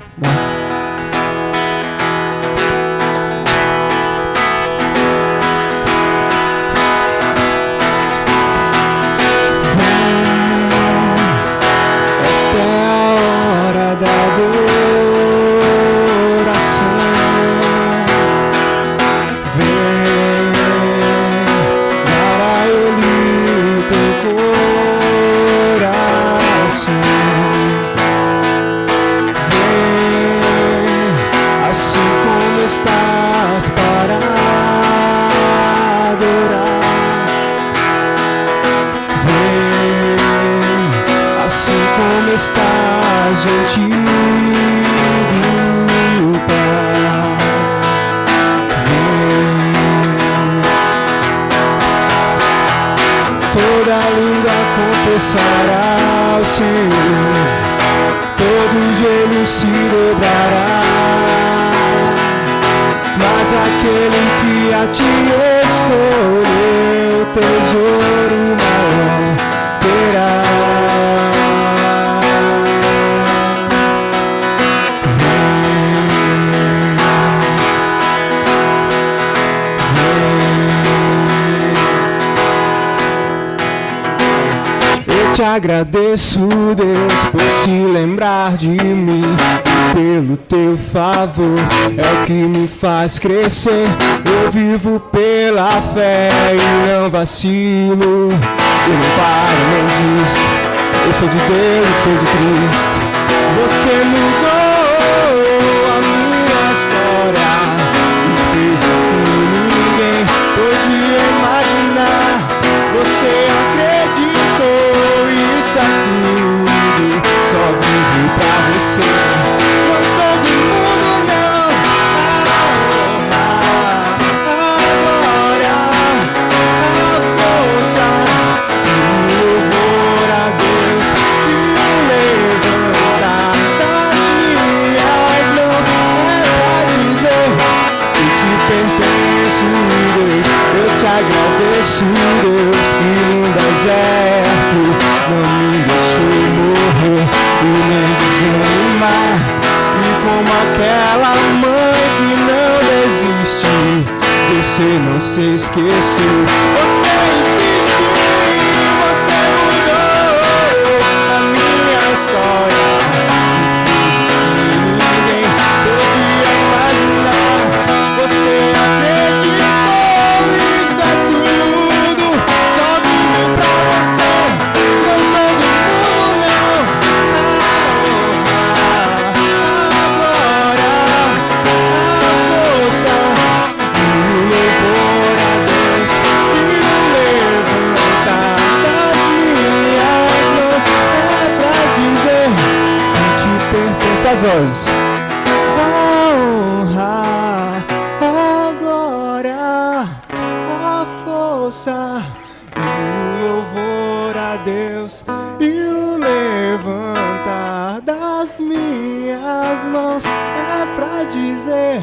Esta é a hora da adoração. Vem dar a Ele o teu coração. Assim como estás para adorar, vem, assim como estás diante do Pai, vem, toda língua confessará ao Senhor, todo joelho se dobrará. Mas aquele que a ti escolheu, tesouro maior terá. Eu te agradeço, Deus, por se lembrar de mim. Pelo teu favor é o que me faz crescer. Eu vivo pela fé e não vacilo. Eu não paro nem desisto. Eu sou de Deus, sou de Cristo. Você mudou a minha história e fez o que ninguém podia imaginar. Você acreditou, isso é tudo. Só vivo pra você. Não sou do mundo, não. A glória, a força, o louvor a Deus e o levantar das minhas mãos é pra dizer que te pertenço, Deus. Eu te agradeço, Deus, que no deserto não me deixou morrer e nem desanimar. E como aquela mãe que não desiste, você não se esqueceu. Você insistiu, você mudou a minha história. Ninguém podia imaginar. Você acreditou, isso é tudo. Só vive pra você. Não sou do mundo, não. A glória, a força, e o louvor a Deus e o levantar das minhas mãos é pra dizer que te pertence. As vozes. A honra, a glória, a força e o louvor a Deus e o levantar das minhas mãos é pra dizer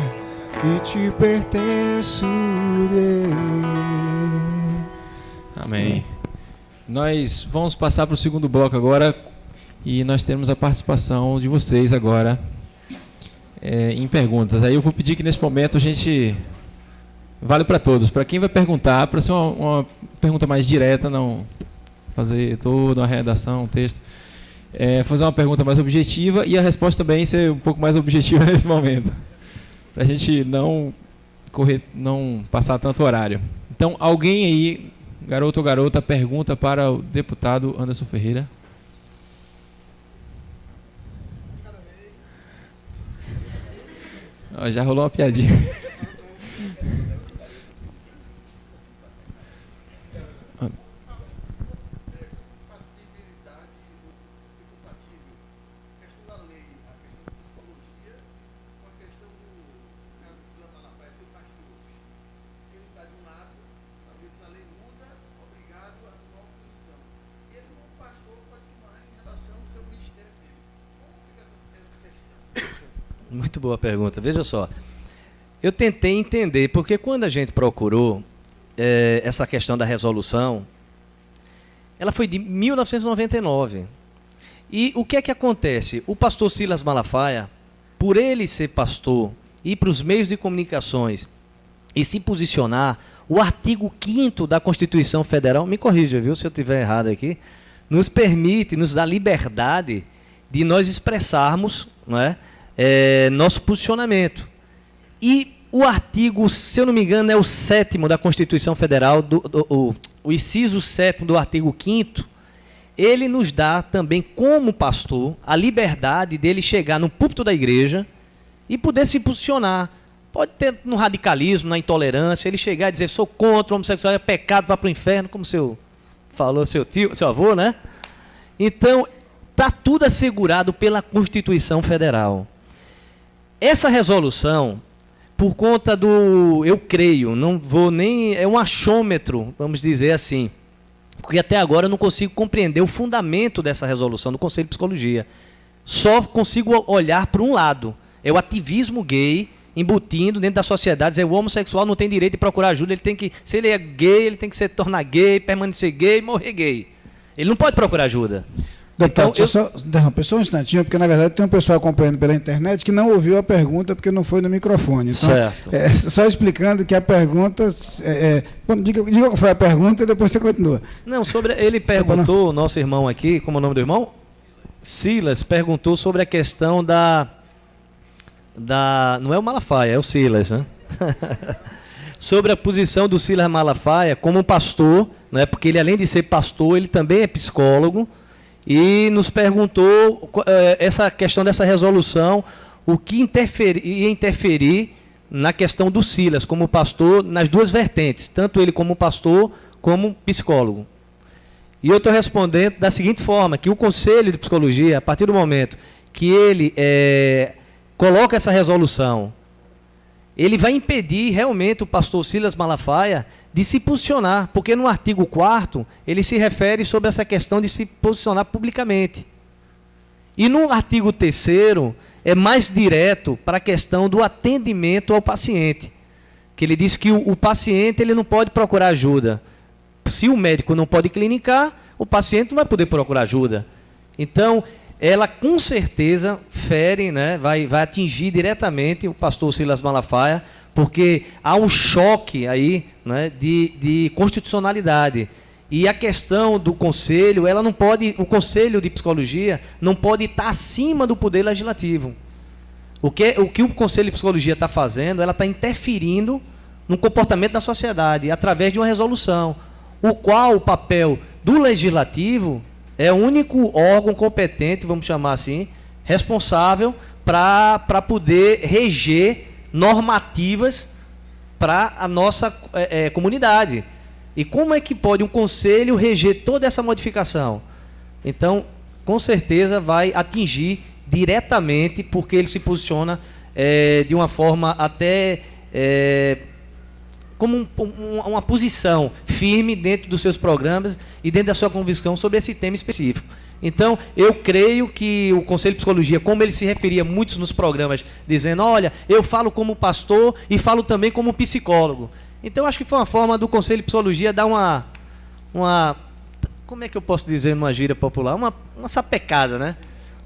que te pertenço, Deus. Amém. Nós vamos passar para o segundo bloco agora e nós temos a participação de vocês agora em perguntas. Aí eu vou pedir que nesse momento a gente vale para todos. Para quem vai perguntar, para ser uma pergunta mais direta, não fazer toda uma redação, um texto, fazer uma pergunta mais objetiva e a resposta também ser um pouco mais objetiva nesse momento, para a gente não passar tanto horário. Então, alguém aí, garoto ou garota, pergunta para o deputado Anderson Ferreira. Oh, já rolou uma piadinha. Muito boa pergunta. Veja só, eu tentei entender, porque quando a gente procurou essa questão da resolução, ela foi de 1999. E o que é que acontece? O pastor Silas Malafaia, por ele ser pastor, ir para os meios de comunicações e se posicionar, o artigo 5º da Constituição Federal, me corrija, viu, se eu estiver errado aqui, nos permite, nos dá liberdade de nós expressarmos, não é, nosso posicionamento. E o artigo, se eu não me engano, é o 7º da Constituição Federal, o inciso 7º do artigo 5º, ele nos dá também, como pastor, a liberdade dele chegar no púlpito da igreja e poder se posicionar. Pode ter no radicalismo, na intolerância, ele chegar e dizer, sou contra o homossexual, é pecado, vá para o inferno, como falou seu avô, né? Então, está tudo assegurado pela Constituição Federal. Essa resolução, por conta eu creio, não vou nem, é um achômetro, vamos dizer assim, porque até agora eu não consigo compreender o fundamento dessa resolução do Conselho de Psicologia. Só consigo olhar para um lado, é o ativismo gay embutindo dentro da sociedade, dizer, o homossexual não tem direito de procurar ajuda, ele tem que, se ele é gay, ele tem que se tornar gay, permanecer gay, morrer gay. Ele não pode procurar ajuda. Deputado, então, só interromper só um instantinho, porque na verdade tem um pessoal acompanhando pela internet que não ouviu a pergunta porque não foi no microfone. Então, certo. Só explicando que a pergunta... diga qual foi a pergunta e depois você continua. Não, ele perguntou, o nosso irmão aqui, como é o nome do irmão? Silas, perguntou sobre a questão não é o Malafaia, é o Silas, né? Sobre a posição do Silas Malafaia como pastor, né? Porque ele, além de ser pastor, ele também é psicólogo, e nos perguntou essa questão dessa resolução, o que ia interferir na questão do Silas como pastor, nas duas vertentes, tanto ele como pastor, como psicólogo. E eu estou respondendo da seguinte forma, que o Conselho de Psicologia, a partir do momento que ele coloca essa resolução, ele vai impedir realmente o pastor Silas Malafaia de se posicionar, porque no artigo 4º ele se refere sobre essa questão de se posicionar publicamente. E no artigo 3º é mais direto para a questão do atendimento ao paciente, que ele diz que o paciente ele não pode procurar ajuda. Se o médico não pode clinicar, o paciente não vai poder procurar ajuda. Então, ela com certeza fere, né, vai atingir diretamente o pastor Silas Malafaia, porque há um choque aí, né, de constitucionalidade. E a questão do conselho, o Conselho de Psicologia não pode estar acima do poder legislativo. O que o Conselho de Psicologia está fazendo, ela está interferindo no comportamento da sociedade, através de uma resolução, o qual o papel do legislativo é o único órgão competente, vamos chamar assim, responsável para poder reger normativas para a nossa comunidade. E como é que pode um conselho reger toda essa modificação? Então, com certeza vai atingir diretamente, porque ele se posiciona de uma forma até como uma posição firme dentro dos seus programas e dentro da sua convicção sobre esse tema específico. Então, eu creio que o Conselho de Psicologia, como ele se referia muitos nos programas, dizendo, olha, eu falo como pastor e falo também como psicólogo. Então, acho que foi uma forma do Conselho de Psicologia dar uma como é que eu posso dizer numa gíria popular? Uma sapecada, né?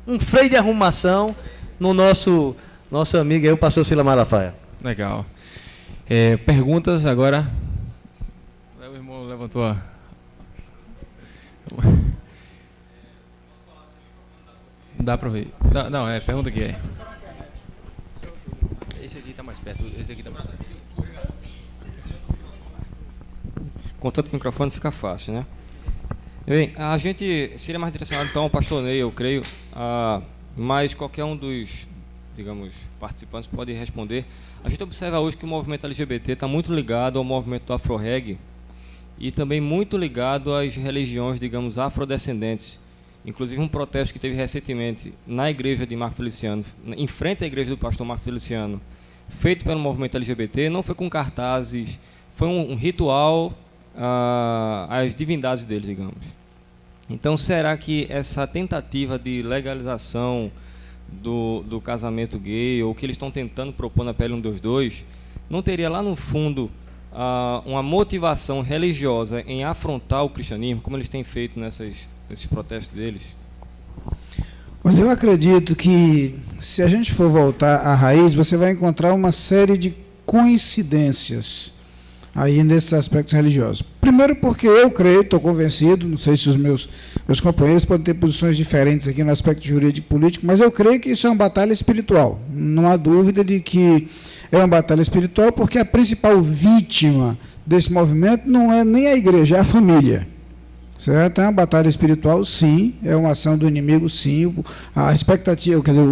Um freio de arrumação no nosso amigo aí, o pastor Silas Malafaia. Legal. Perguntas agora. O irmão levantou a... Dá para ouvir. Não, pergunta aqui. Esse aqui está mais perto. Com tanto microfone fica fácil, né? Bem, a gente seria mais direcionado então ao pastor Ney, eu creio, mas qualquer um dos, digamos, participantes pode responder. A gente observa hoje que o movimento LGBT está muito ligado ao movimento do Afro-Reggae e também muito ligado às religiões, digamos, afrodescendentes. Inclusive um protesto que teve recentemente na igreja de Marco Feliciano, em frente à igreja do pastor Marco Feliciano, feito pelo movimento LGBT, não foi com cartazes, foi um ritual às divindades deles, digamos. Então, será que essa tentativa de legalização do casamento gay, ou que eles estão tentando propor na PL 122, não teria lá no fundo uma motivação religiosa em afrontar o cristianismo, como eles têm feito nesses protestos deles? Olha, eu acredito que, se a gente for voltar à raiz, você vai encontrar uma série de coincidências aí nesses aspectos religiosos. Primeiro porque eu creio, estou convencido, não sei se os meus companheiros podem ter posições diferentes aqui no aspecto jurídico e político, mas eu creio que isso é uma batalha espiritual. Não há dúvida de que é uma batalha espiritual, porque a principal vítima desse movimento não é nem a igreja, é a família. Certo? É uma batalha espiritual, sim, é uma ação do inimigo, sim. A expectativa, quer dizer,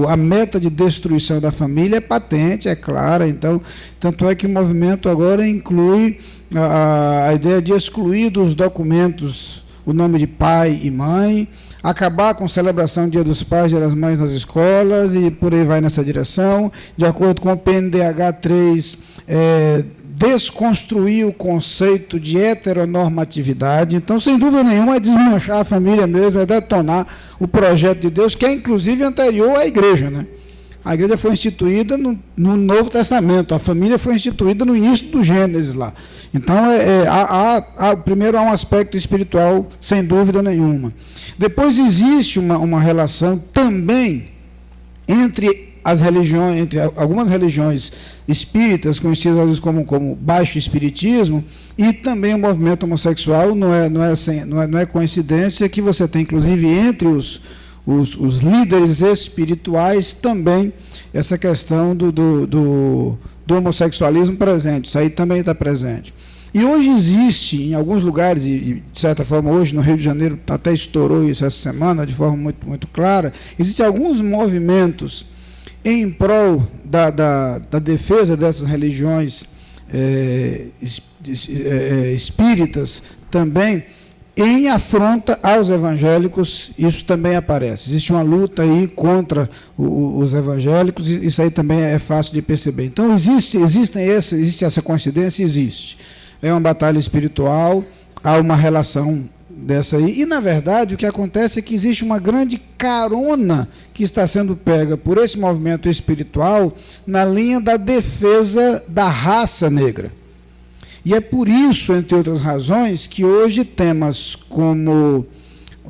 a meta de destruição da família é patente, é clara. Então, tanto é que o movimento agora inclui a ideia de excluir dos documentos o nome de pai e mãe, acabar com a celebração do Dia dos Pais, Dia das Mães nas escolas, e por aí vai nessa direção. De acordo com o PNDH 3, desconstruir o conceito de heteronormatividade. Então, sem dúvida nenhuma, é desmanchar a família mesmo, é detonar o projeto de Deus, que é inclusive anterior à igreja, né? A igreja foi instituída no Novo Testamento, a família foi instituída no início do Gênesis lá. Então, primeiro há um aspecto espiritual, sem dúvida nenhuma. Depois existe uma relação também entre as religiões, entre algumas religiões espíritas, conhecidas às vezes como baixo espiritismo, e também o movimento homossexual. Não é coincidência que você tem, inclusive, entre os líderes espirituais também essa questão do homossexualismo presente. Isso aí também está presente. E hoje existe, em alguns lugares, e de certa forma hoje no Rio de Janeiro até estourou isso essa semana de forma muito, muito clara, existem alguns movimentos em prol da defesa dessas religiões espíritas também, em afronta aos evangélicos. Isso também aparece. Existe uma luta aí contra os evangélicos, e isso aí também é fácil de perceber. Então, existe essa coincidência, existe. É uma batalha espiritual, há uma relação dessa aí, e na verdade o que acontece é que existe uma grande carona que está sendo pega por esse movimento espiritual na linha da defesa da raça negra. E é por isso, entre outras razões, que hoje temas como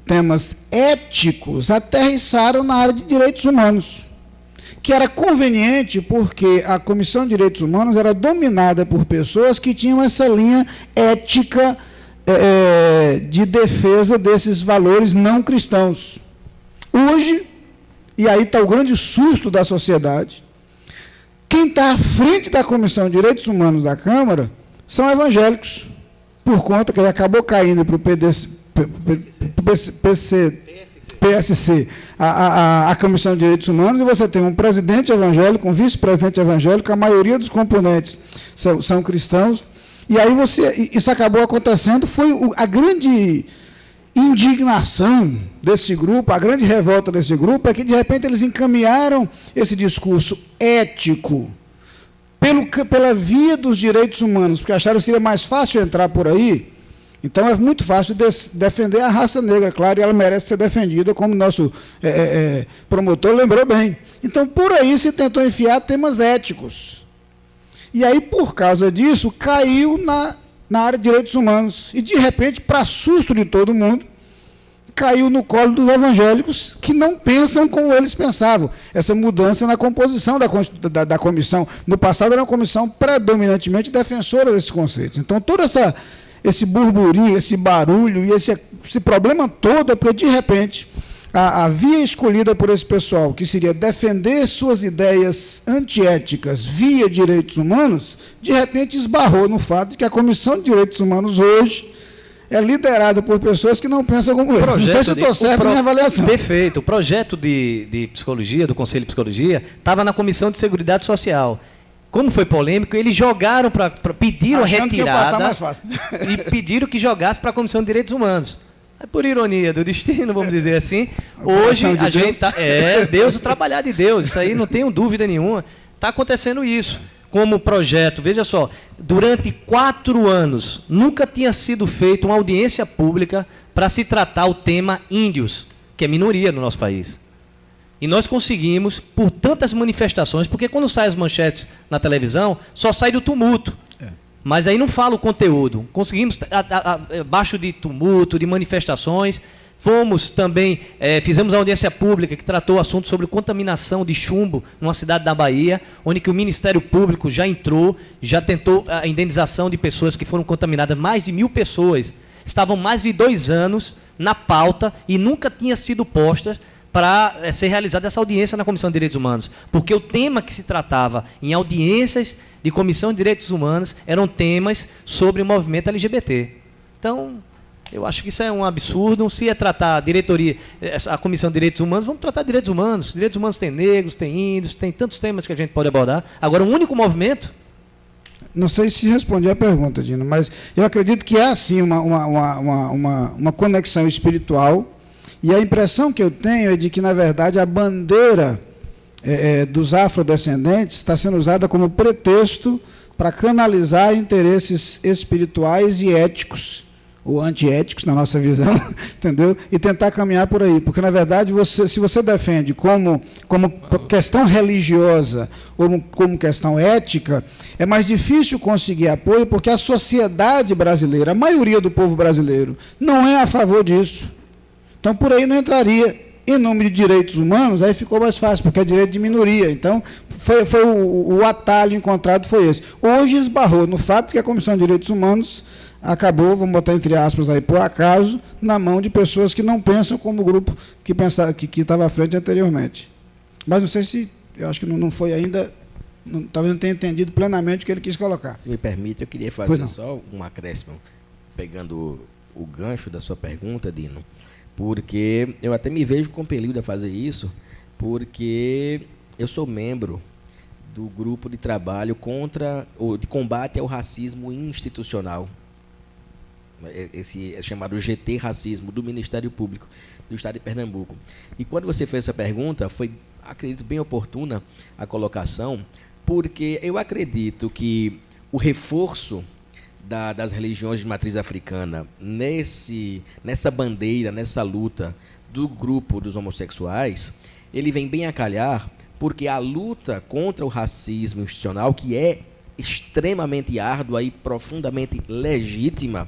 temas éticos aterrissaram na área de direitos humanos, que era conveniente porque a Comissão de Direitos Humanos era dominada por pessoas que tinham essa linha ética de defesa desses valores não cristãos. Hoje, e aí está o grande susto da sociedade, quem está à frente da Comissão de Direitos Humanos da Câmara são evangélicos, por conta que ele acabou caindo para o PSC, a Comissão de Direitos Humanos, e você tem um presidente evangélico, um vice-presidente evangélico, a maioria dos componentes são cristãos. E aí isso acabou acontecendo, foi a grande indignação desse grupo, a grande revolta desse grupo, é que, de repente, eles encaminharam esse discurso ético pela via dos direitos humanos, porque acharam que seria mais fácil entrar por aí. Então, é muito fácil defender a raça negra, claro, e ela merece ser defendida, como o nosso promotor lembrou bem. Então, por aí se tentou enfiar temas éticos. E aí, por causa disso, caiu na área de direitos humanos. E, de repente, para susto de todo mundo, caiu no colo dos evangélicos, que não pensam como eles pensavam. Essa mudança na composição da comissão. No passado, era uma comissão predominantemente defensora desses conceitos. Então, todo esse burburinho, esse barulho e esse problema todo é porque, de repente, a via escolhida por esse pessoal, que seria defender suas ideias antiéticas via direitos humanos, de repente esbarrou no fato de que a Comissão de Direitos Humanos hoje é liderada por pessoas que não pensam como eles. Não sei se eu estou certo na minha avaliação. Perfeito. O projeto de psicologia, do Conselho de Psicologia, estava na Comissão de Seguridade Social. Como foi polêmico, eles jogaram pediram achando a retirada que ia passar mais fácil. E pediram que jogasse para a Comissão de Direitos Humanos. Por ironia do destino, vamos dizer assim, hoje a gente está... Deus, o trabalhar de Deus, isso aí não tenho dúvida nenhuma. Está acontecendo isso. Como projeto, veja só, durante 4 anos, nunca tinha sido feita uma audiência pública para se tratar o tema índios, que é minoria no nosso país. E nós conseguimos, por tantas manifestações, porque quando saem as manchetes na televisão, só sai do tumulto. Mas aí não fala o conteúdo. Conseguimos, abaixo de tumulto, de manifestações, Fomos também, fizemos a audiência pública que tratou o assunto sobre contaminação de chumbo numa cidade da Bahia, onde que o Ministério Público já entrou, já tentou a indenização de pessoas que foram contaminadas, mais de 1.000 pessoas. Estavam mais de 2 anos na pauta e nunca tinha sido posta para ser realizada essa audiência na Comissão de Direitos Humanos. Porque o tema que se tratava em audiências de Comissão de Direitos Humanos eram temas sobre o movimento LGBT. Então, eu acho que isso é um absurdo. Se é tratar a diretoria, a Comissão de Direitos Humanos, vamos tratar direitos humanos. Direitos humanos tem negros, tem índios, tem tantos temas que a gente pode abordar. Agora, um único movimento... Não sei se respondi a pergunta, Dino, mas eu acredito que há, sim, uma conexão espiritual, e a impressão que eu tenho é de que, na verdade, a bandeira dos afrodescendentes está sendo usada como pretexto para canalizar interesses espirituais e éticos, ou antiéticos, na nossa visão, entendeu? E tentar caminhar por aí. Porque, na verdade, se você defende como questão religiosa ou como questão ética, é mais difícil conseguir apoio, porque a sociedade brasileira, a maioria do povo brasileiro, não é a favor disso. Então, por aí não entraria. Em nome de direitos humanos, aí ficou mais fácil, porque é direito de minoria. Então, foi o atalho encontrado foi esse. Hoje esbarrou no fato que a Comissão de Direitos Humanos acabou, vamos botar entre aspas aí, por acaso, na mão de pessoas que não pensam como o grupo que estava à frente anteriormente. Mas não sei se, eu acho que não foi ainda, talvez não tenha entendido plenamente o que ele quis colocar. Se me permite, eu queria fazer só um acréscimo, pegando o gancho da sua pergunta, Dino, porque eu até me vejo compelido a fazer isso, porque eu sou membro do grupo de trabalho de combate ao racismo institucional. Esse é chamado GT Racismo, do Ministério Público do Estado de Pernambuco. E quando você fez essa pergunta, foi, acredito, bem oportuna a colocação, porque eu acredito que o reforço das religiões de matriz africana nessa bandeira, nessa luta do grupo dos homossexuais, ele vem bem a calhar, porque a luta contra o racismo institucional, que é extremamente árdua e profundamente legítima,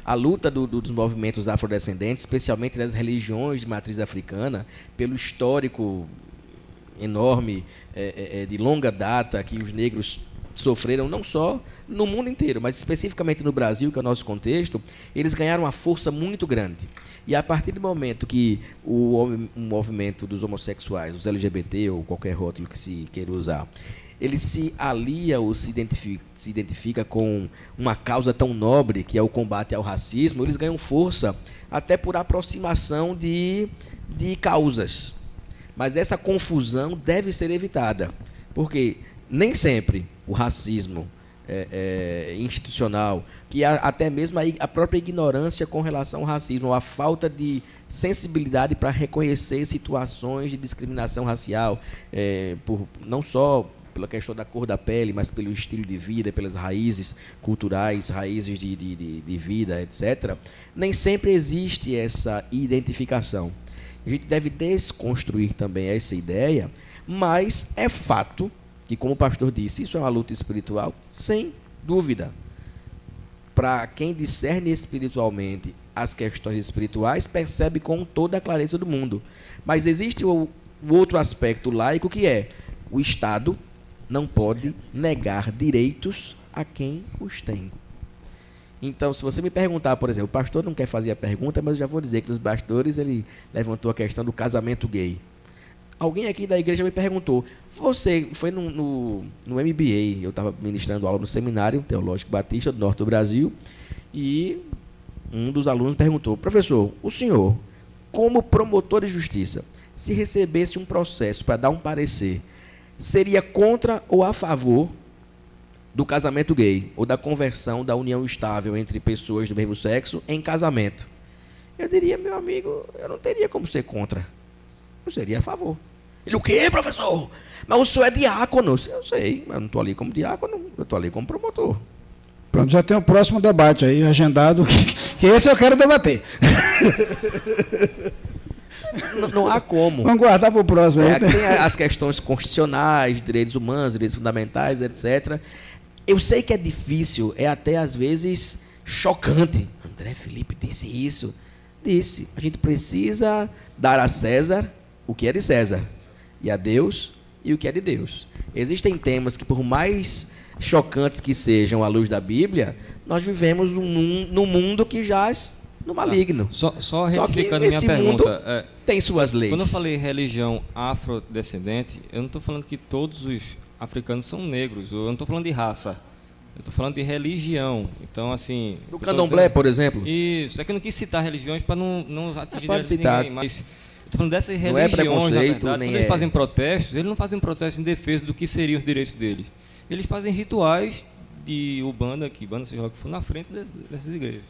a luta dos movimentos afrodescendentes, especialmente das religiões de matriz africana, pelo histórico enorme, de longa data, que os negros sofreram não só no mundo inteiro, mas especificamente no Brasil, que é o nosso contexto, eles ganharam uma força muito grande. E a partir do momento que o movimento dos homossexuais, os LGBT ou qualquer rótulo que se queira usar, ele se alia ou se identifica com uma causa tão nobre, que é o combate ao racismo, eles ganham força até por aproximação de causas. Mas essa confusão deve ser evitada, porque nem sempre o racismo institucional, que até mesmo a própria ignorância com relação ao racismo, ou a falta de sensibilidade para reconhecer situações de discriminação racial, não só pela questão da cor da pele, mas pelo estilo de vida, pelas raízes culturais, raízes de vida, etc., nem sempre existe essa identificação. A gente deve desconstruir também essa ideia, mas é fato que, como o pastor disse, isso é uma luta espiritual, sem dúvida. Para quem discerne espiritualmente as questões espirituais, percebe com toda a clareza do mundo. Mas existe o outro aspecto laico, que é o Estado não pode negar direitos a quem os tem. Então, se você me perguntar, por exemplo, o pastor não quer fazer a pergunta, mas eu já vou dizer que nos bastidores ele levantou a questão do casamento gay. Alguém aqui da igreja me perguntou, você foi no MBA, eu estava ministrando aula no Seminário Teológico Batista do Norte do Brasil, e um dos alunos perguntou, professor, o senhor, como promotor de justiça, se recebesse um processo para dar um parecer, seria contra ou a favor do casamento gay, ou da conversão da união estável entre pessoas do mesmo sexo em casamento? Eu diria, meu amigo, eu não teria como ser contra. Eu seria a favor. Ele, o quê, professor? Mas o senhor é diácono. Eu sei, mas eu não estou ali como diácono, eu estou ali como promotor. Pronto, já tem o próximo debate aí, agendado, que esse eu quero debater. Não há como. Vamos guardar para o próximo. Tem as questões constitucionais, direitos humanos, direitos fundamentais, etc. Eu sei que é difícil, é até às vezes chocante. André Felipe disse isso. disse, a gente precisa dar a César o que é de César, e a Deus e o que é de Deus. Existem temas que, por mais chocantes que sejam à luz da Bíblia, nós vivemos num mundo que jaz no maligno. Só retificando minha pergunta. Tem suas leis. Quando eu falei religião afrodescendente, eu não estou falando que todos os africanos são negros. Eu não estou falando de raça. Eu estou falando de religião. Então, assim... Do candomblé, por exemplo? Isso. É que eu não quis citar religiões para não atingir pode citar. ninguém. Mas estou falando dessas não religiões, na verdade. Nem Quando eles fazem protestos, eles não fazem protestos em defesa do que seriam os direitos deles. Eles fazem rituais de Umbanda, seja lá o que for, na frente dessas igrejas.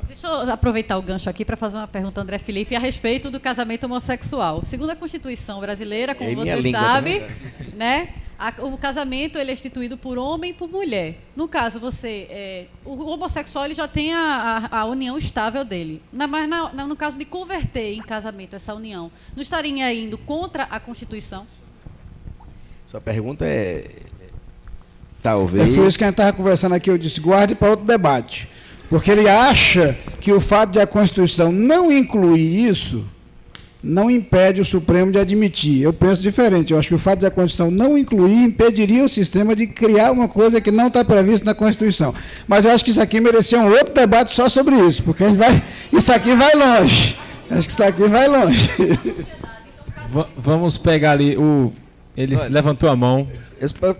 Deixa eu aproveitar o gancho aqui para fazer uma pergunta, André Felipe, a respeito do casamento homossexual. Segundo a Constituição brasileira, como você sabe, né, o casamento ele é instituído por homem e por mulher. No caso, o homossexual ele já tem a união estável dele. Mas no caso de converter em casamento essa união, não estaria indo contra a Constituição? Sua pergunta é... Talvez... Foi isso que a gente estava conversando aqui, eu disse, guarde para outro debate. Porque ele acha que o fato de a Constituição não incluir isso, não impede o Supremo de admitir. Eu penso diferente. Eu acho que o fato de a Constituição não incluir impediria o sistema de criar uma coisa que não está prevista na Constituição. Mas eu acho que isso aqui merecia um outro debate só sobre isso, porque isso aqui vai longe. Acho que isso aqui vai longe. Vamos pegar ali Ele levantou a mão.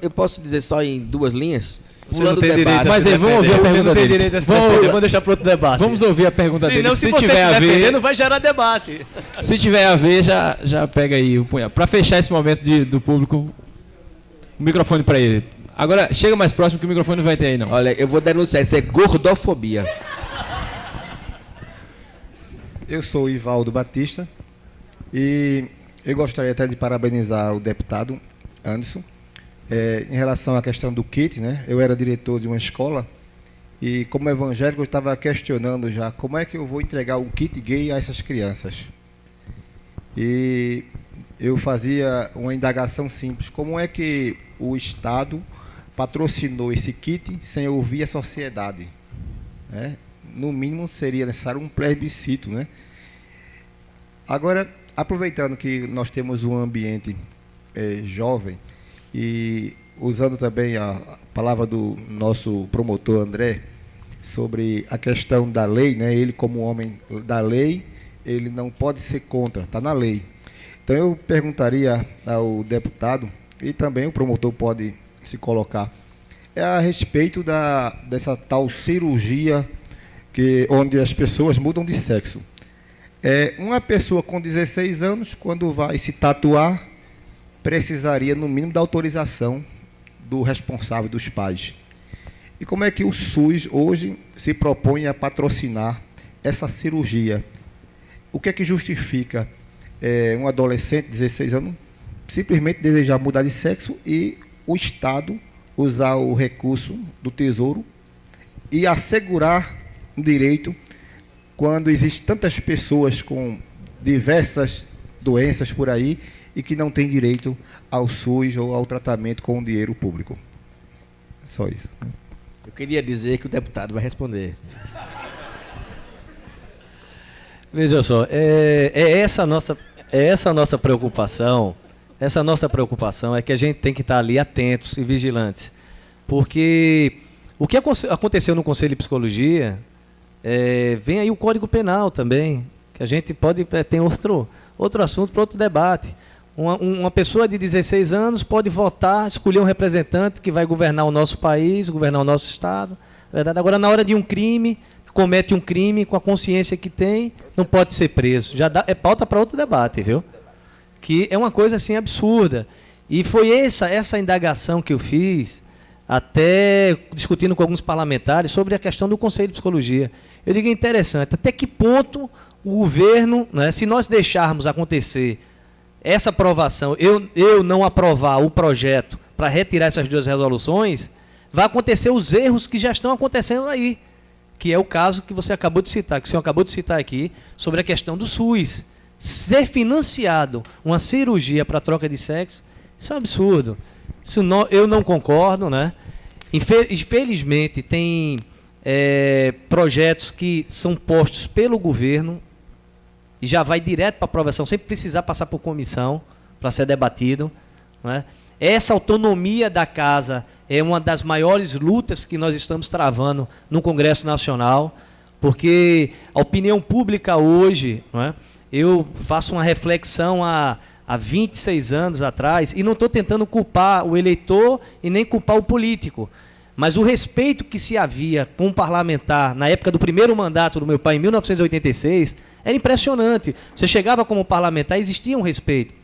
Eu posso dizer só em 2 linhas? Você não tem direito. Mas aí, vamos ouvir a pergunta dele. Vamos deixar para outro debate. Vamos ouvir a pergunta dele. Senão, se você tiver a ver, não vai gerar debate. Se tiver a ver, já pega aí o punhal. Para fechar esse momento do público, o microfone para ele. Agora, chega mais próximo que o microfone não vai ter aí, não. Olha, eu vou denunciar, isso é gordofobia. Eu sou o Ivaldo Batista e eu gostaria até de parabenizar o deputado Anderson. Em relação à questão do kit, né? Eu era diretor de uma escola e, como evangélico, eu estava questionando já como é que eu vou entregar um kit gay a essas crianças. E eu fazia uma indagação simples: como é que o Estado patrocinou esse kit sem ouvir a sociedade? Né? No mínimo, seria necessário um plebiscito, né? Agora, aproveitando que nós temos um ambiente jovem, e usando também a palavra do nosso promotor André, sobre a questão da lei, né? Ele, como homem da lei, ele não pode ser contra, está na lei. Então eu perguntaria ao deputado, e também o promotor pode se colocar, a respeito dessa tal cirurgia onde as pessoas mudam de sexo. Uma pessoa com 16 anos, quando vai se tatuar, precisaria, no mínimo, da autorização do responsável, dos pais. E como é que o SUS, hoje, se propõe a patrocinar essa cirurgia? O que é que justifica um adolescente de 16 anos simplesmente desejar mudar de sexo e o Estado usar o recurso do Tesouro e assegurar um direito quando existem tantas pessoas com diversas doenças por aí e que não tem direito ao SUS ou ao tratamento com o dinheiro público? Só isso. Eu queria dizer que o deputado vai responder. Veja só, essa a nossa preocupação. Essa nossa preocupação é que a gente tem que estar ali atentos e vigilantes. Porque o que aconteceu no Conselho de Psicologia, vem aí o Código Penal também, que a gente pode ter outro assunto para outro debate. Uma pessoa de 16 anos pode votar, escolher um representante que vai governar o nosso país, governar o nosso Estado. Verdade? Agora, na hora de um crime, comete um crime com a consciência que tem, não pode ser preso. É pauta para outro debate, viu? Que é uma coisa assim absurda. E foi essa indagação que eu fiz, até discutindo com alguns parlamentares, sobre a questão do Conselho de Psicologia. Eu digo, é interessante, até que ponto o governo, né, se nós deixarmos acontecer essa aprovação, eu não aprovar o projeto para retirar essas 2 resoluções, vai acontecer os erros que já estão acontecendo aí, que é o caso que você acabou de citar, que o senhor acabou de citar aqui, sobre a questão do SUS. Ser financiado uma cirurgia para troca de sexo, isso é um absurdo. Eu não concordo, né? Infelizmente, tem projetos que são postos pelo governo e já vai direto para aprovação, sem precisar passar por comissão para ser debatido, não é? Essa autonomia da casa é uma das maiores lutas que nós estamos travando no Congresso Nacional, porque a opinião pública hoje, não é? Eu faço uma reflexão há 26 anos atrás, e não estou tentando culpar o eleitor e nem culpar o político, mas o respeito que se havia com o parlamentar na época do primeiro mandato do meu pai, em 1986, era impressionante. Você chegava como parlamentar, existia um respeito.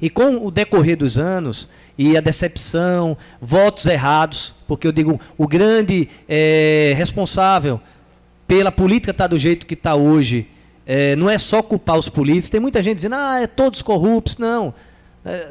E com o decorrer dos anos, e a decepção, votos errados, porque eu digo, o grande responsável pela política estar do jeito que está hoje, não é só culpar os políticos. Tem muita gente dizendo, todos corruptos. Não.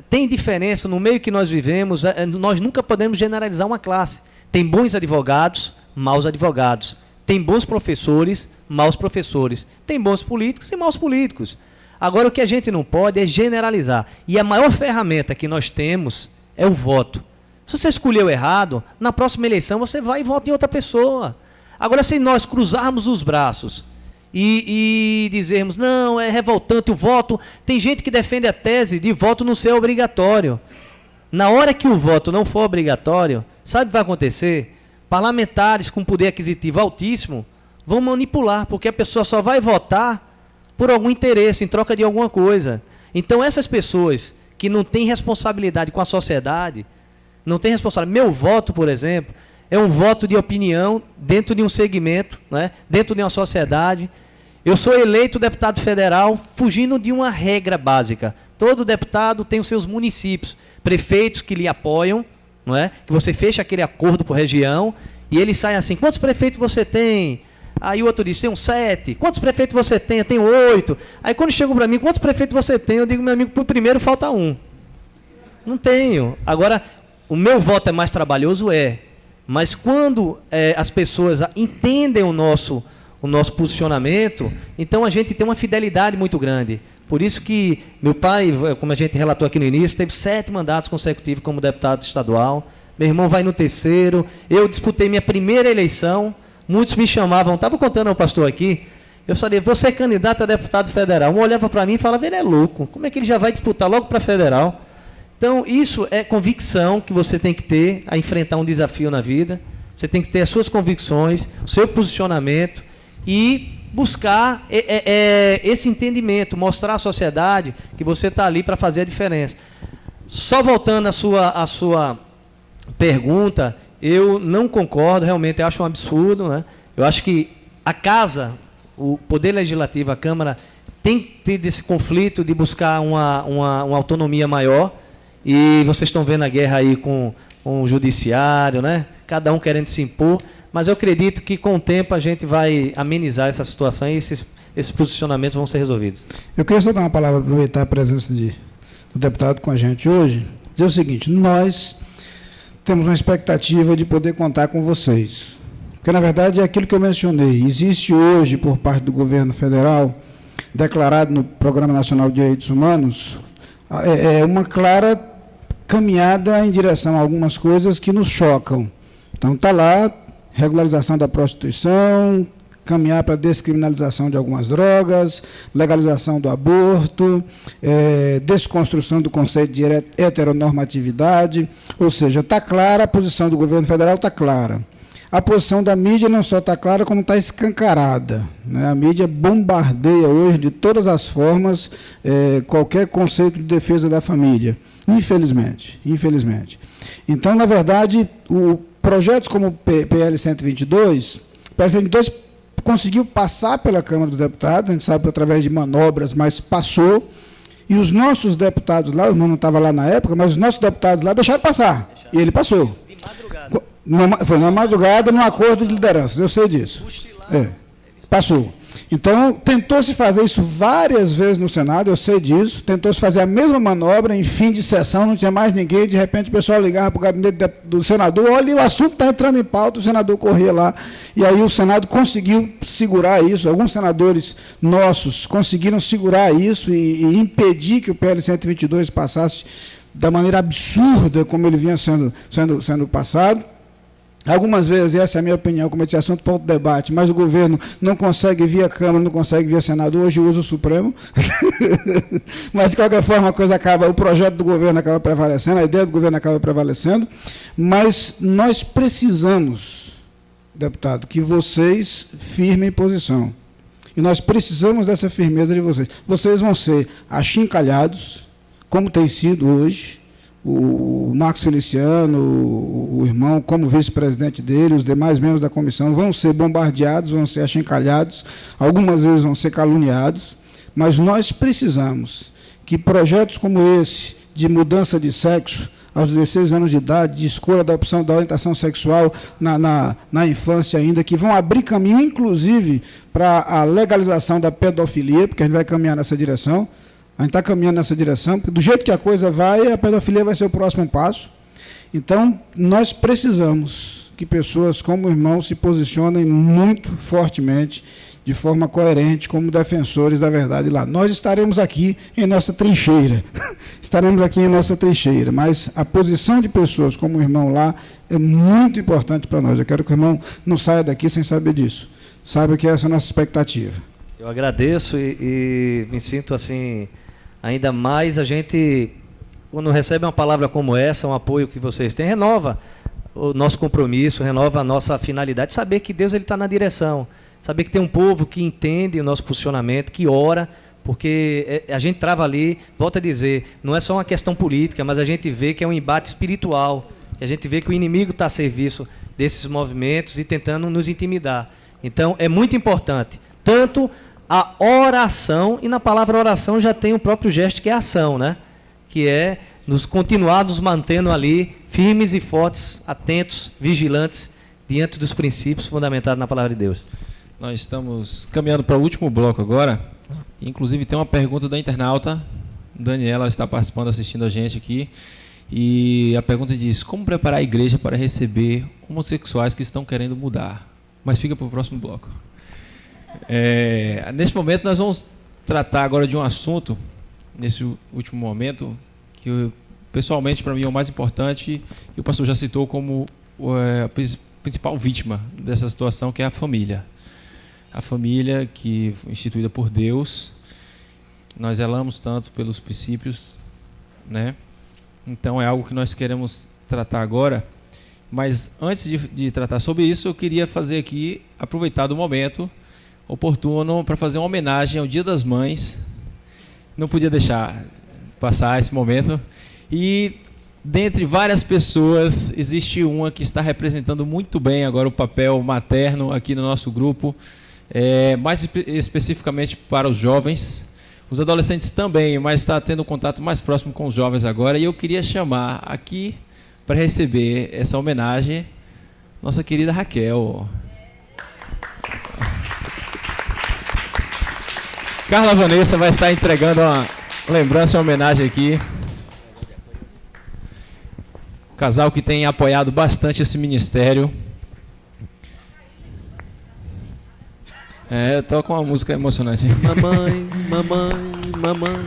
Tem diferença no meio que nós vivemos. Nós nunca podemos generalizar uma classe. Tem bons advogados, maus advogados. Tem bons professores, maus professores. Tem bons políticos e maus políticos. Agora, o que a gente não pode é generalizar. E a maior ferramenta que nós temos é o voto. Se você escolheu errado, na próxima eleição você vai e vota em outra pessoa. Agora, se nós cruzarmos os braços e dizermos, não, é revoltante o voto, tem gente que defende a tese de voto não ser obrigatório. Na hora que o voto não for obrigatório, sabe o que vai acontecer? Parlamentares com poder aquisitivo altíssimo vão manipular, porque a pessoa só vai votar por algum interesse, em troca de alguma coisa. Então, essas pessoas que não têm responsabilidade com a sociedade, não têm responsabilidade. Meu voto, por exemplo, é um voto de opinião dentro de um segmento, né? Dentro de uma sociedade. Eu sou eleito deputado federal fugindo de uma regra básica. Todo deputado tem os seus municípios, prefeitos que lhe apoiam, não é? Que você fecha aquele acordo por região, e ele sai assim, quantos prefeitos você tem? Aí o outro diz, tem 7. Quantos prefeitos você tem? Eu tenho 8. Aí quando chegam para mim, quantos prefeitos você tem? Eu digo, meu amigo, para o primeiro falta 1. Não tenho. Agora, o meu voto é mais trabalhoso? Mas quando as pessoas entendem o nosso posicionamento, então a gente tem uma fidelidade muito grande. Por isso que meu pai, como a gente relatou aqui no início, teve 7 mandatos consecutivos como deputado estadual. Meu irmão vai no 3º. Eu disputei minha primeira eleição. Muitos me chamavam, estava contando ao pastor aqui, eu falei, você é candidato a deputado federal. Um olhava para mim e falava, ele é louco, como é que ele já vai disputar logo para federal? Então, isso é convicção que você tem que ter a enfrentar um desafio na vida. Você tem que ter as suas convicções, o seu posicionamento e buscar esse entendimento, mostrar à sociedade que você está ali para fazer a diferença. Só voltando à sua pergunta, eu não concordo, realmente acho um absurdo, né? Eu acho que a casa, o Poder Legislativo, a Câmara, tem tido esse conflito de buscar uma autonomia maior, e vocês estão vendo a guerra aí com o Judiciário, né? Cada um querendo se impor, mas eu acredito que com o tempo a gente vai amenizar essa situação e esses posicionamentos vão ser resolvidos. Eu queria só dar uma palavra, aproveitar a presença do deputado com a gente hoje, dizer o seguinte, nós temos uma expectativa de poder contar com vocês. Porque, na verdade, é aquilo que eu mencionei. Existe hoje, por parte do governo federal, declarado no Programa Nacional de Direitos Humanos, uma clara caminhada em direção a algumas coisas que nos chocam. Então, está lá, regularização da prostituição, caminhar para a descriminalização de algumas drogas, legalização do aborto, desconstrução do conceito de heteronormatividade, ou seja, está clara, a posição do governo federal está clara. A posição da mídia não só está clara, como está escancarada, né? A mídia bombardeia hoje, de todas as formas, qualquer conceito de defesa da família, infelizmente. Então, na verdade, projetos como o PL 122, conseguiu passar pela Câmara dos Deputados, a gente sabe através de manobras, mas passou, e os nossos deputados lá, o irmão não estava lá na época, mas os nossos deputados lá deixaram passar, e ele passou. De madrugada. Foi na madrugada, num acordo de lideranças, eu sei disso. Passou. Então, tentou-se fazer isso várias vezes no Senado, eu sei disso, tentou-se fazer a mesma manobra, em fim de sessão, não tinha mais ninguém, de repente o pessoal ligava para o gabinete do senador, olha, o assunto está entrando em pauta, o senador corria lá, e aí o Senado conseguiu segurar isso, alguns senadores nossos conseguiram segurar isso e impedir que o PL 122 passasse da maneira absurda como ele vinha sendo passado. Algumas vezes, essa é a minha opinião, como esse assunto para o debate, mas o governo não consegue via Câmara, não consegue via Senado, hoje usa o Supremo. Mas, de qualquer forma, a coisa acaba, o projeto do governo acaba prevalecendo, a ideia do governo acaba prevalecendo, mas nós precisamos, deputado, que vocês firmem posição. E nós precisamos dessa firmeza de vocês. Vocês vão ser achincalhados, como tem sido hoje, o Marcos Feliciano, o irmão, como vice-presidente dele, os demais membros da comissão vão ser bombardeados, vão ser achincalhados, algumas vezes vão ser caluniados, mas nós precisamos que projetos como esse, de mudança de sexo aos 16 anos de idade, de escolha da opção da orientação sexual na infância ainda, que vão abrir caminho, inclusive, para a legalização da pedofilia, porque a gente vai caminhar nessa direção. A gente está caminhando nessa direção, porque do jeito que a coisa vai, a pedofilia vai ser o próximo passo. Então, nós precisamos que pessoas como o irmão se posicionem muito fortemente, de forma coerente, como defensores da verdade lá. Nós estaremos aqui em nossa trincheira, mas a posição de pessoas como o irmão lá é muito importante para nós. Eu quero que o irmão não saia daqui sem saber disso. Saiba que essa é a nossa expectativa. Eu agradeço e me sinto assim, ainda mais a gente, quando recebe uma palavra como essa, um apoio que vocês têm, renova o nosso compromisso, renova a nossa finalidade, saber que Deus está na direção, saber que tem um povo que entende o nosso posicionamento, que ora, porque a gente trava ali, volto a dizer, não é só uma questão política, mas a gente vê que é um embate espiritual, que a gente vê que o inimigo está a serviço desses movimentos e tentando nos intimidar. Então, é muito importante, tanto a oração, e na palavra oração já tem o próprio gesto que é ação, né? Que é nos continuar nos mantendo ali firmes e fortes, atentos, vigilantes, diante dos princípios fundamentados na palavra de Deus. Nós estamos caminhando para o último bloco agora. Inclusive tem uma pergunta da internauta, Daniela está participando, assistindo a gente aqui, e a pergunta diz: como preparar a igreja para receber homossexuais que estão querendo mudar? Mas fica para o próximo bloco. Neste momento nós vamos tratar agora de um assunto, nesse último momento, que pessoalmente para mim é o mais importante, e o pastor já citou como a principal vítima dessa situação, que é a família. A família que foi instituída por Deus, nós zelamos tanto pelos princípios, né? Então é algo que nós queremos tratar agora, mas antes de tratar sobre isso, eu queria fazer aqui, aproveitar do momento oportuno para fazer uma homenagem ao Dia das Mães. Não podia deixar passar esse momento. E dentre várias pessoas, existe uma que está representando muito bem agora o papel materno aqui no nosso grupo, mais especificamente para os jovens, os adolescentes também, mas está tendo um contato mais próximo com os jovens agora. E eu queria chamar aqui para receber essa homenagem nossa querida Raquel. Carla Vanessa vai estar entregando uma lembrança, uma homenagem aqui. Casal que tem apoiado bastante esse ministério. Toca uma música emocionante. Mamãe, mamãe, mamãe.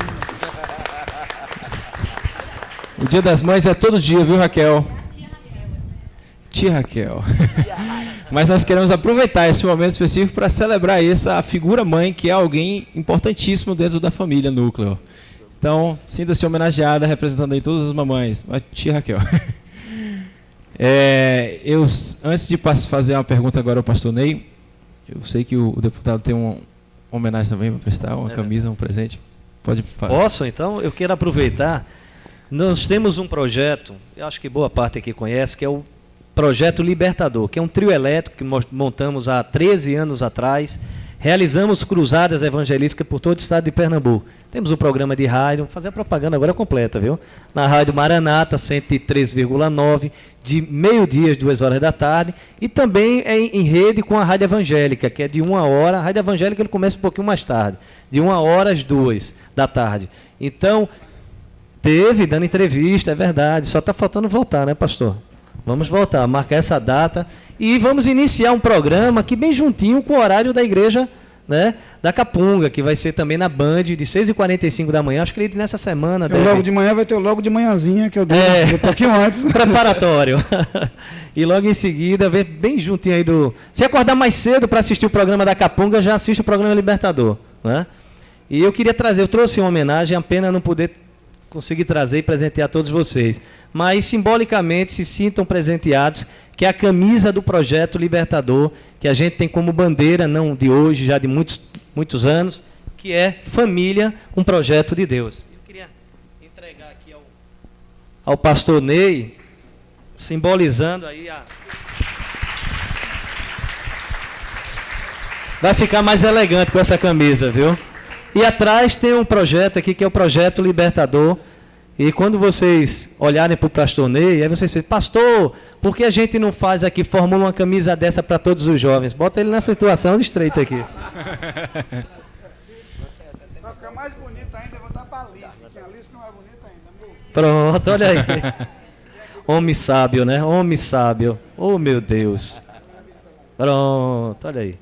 O Dia das Mães é todo dia, viu, Raquel? Tia Raquel. Mas nós queremos aproveitar esse momento específico para celebrar a figura mãe, que é alguém importantíssimo dentro da família núcleo. Então, sinta-se homenageada, representando aí todas as mamães. Mas, tia Raquel. Antes de fazer uma pergunta agora ao pastor Ney, eu sei que o deputado tem uma homenagem também para prestar, uma camisa, um presente. Pode falar. Posso, então? Eu quero aproveitar. Nós temos um projeto, eu acho que boa parte aqui conhece, que é o Projeto Libertador, que é um trio elétrico que montamos há 13 anos atrás. Realizamos cruzadas evangelísticas por todo o estado de Pernambuco. Temos um programa de rádio, vou fazer a propaganda agora completa, viu? Na Rádio Maranata, 103,9, de meio-dia às 2 horas da tarde. E também em rede com a Rádio Evangélica, que é de 1 hora. A Rádio Evangélica ele começa um pouquinho mais tarde, de 1 hora às 2 da tarde. Então, teve dando entrevista, é verdade. Só está faltando voltar, né, pastor? Vamos voltar, marcar essa data e vamos iniciar um programa que bem juntinho com o horário da igreja né, da Capunga, que vai ser também na Band, de 6h45 da manhã. Acho que ele nessa semana... Logo de manhã vai ter o logo de manhãzinha, que eu dei um pouquinho antes. Preparatório. E logo em seguida, bem juntinho aí do... Se acordar mais cedo para assistir o programa da Capunga, já assiste o programa Libertador, né? E eu queria trazer, eu trouxe uma homenagem, a pena não poder conseguir trazer e presentear todos vocês. Mas, simbolicamente, se sintam presenteados, que é a camisa do Projeto Libertador, que a gente tem como bandeira, não de hoje, já de muitos anos, que é Família, um projeto de Deus. Eu queria entregar aqui ao pastor Ney, simbolizando aí a... Vai ficar mais elegante com essa camisa, viu? E atrás tem um projeto aqui, que é o Projeto Libertador. E quando vocês olharem para o pastor Ney, aí vocês dizem, pastor, por que a gente não faz aqui, formula uma camisa dessa para todos os jovens? Bota ele nessa situação de estreito aqui. Para ficar mais bonito ainda, eu vou dar para a Alice, que a Alice não é bonita ainda. Pronto, olha aí. Homem sábio, né? Homem sábio. Oh, meu Deus. Pronto, olha aí.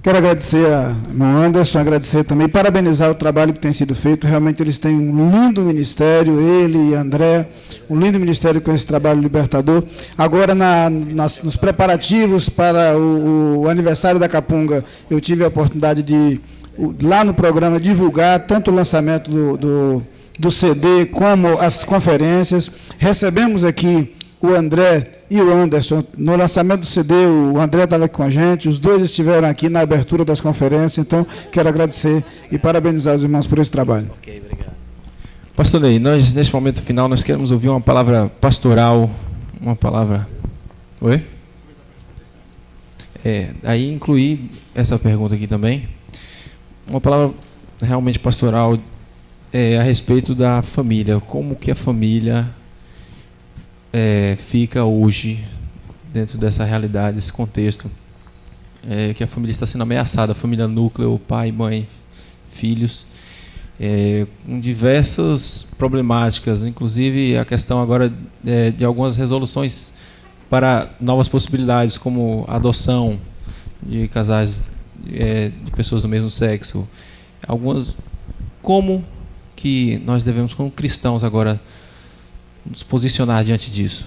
Quero agradecer ao Anderson, agradecer também, parabenizar o trabalho que tem sido feito. Realmente eles têm um lindo ministério, ele e André, um lindo ministério com esse trabalho libertador. Agora, nos preparativos para o aniversário da Capunga, eu tive a oportunidade de, lá no programa, divulgar tanto o lançamento do CD como as conferências. Recebemos aqui o André e o Anderson. No lançamento do CD, o André estava aqui com a gente, os dois estiveram aqui na abertura das conferências, então quero agradecer e parabenizar os irmãos por esse trabalho. Ok, obrigado. Pastor Ney, nós, nesse momento final, nós queremos ouvir uma palavra pastoral, uma palavra... Oi? Aí incluir essa pergunta aqui também, uma palavra realmente pastoral a respeito da família, como que a família fica hoje dentro dessa realidade, desse contexto, que a família está sendo ameaçada, a família núcleo, pai, mãe, filhos, com diversas problemáticas, inclusive a questão agora de algumas resoluções para novas possibilidades, como adoção de casais de pessoas do mesmo sexo, algumas, como que nós devemos, como cristãos agora, nos posicionar diante disso?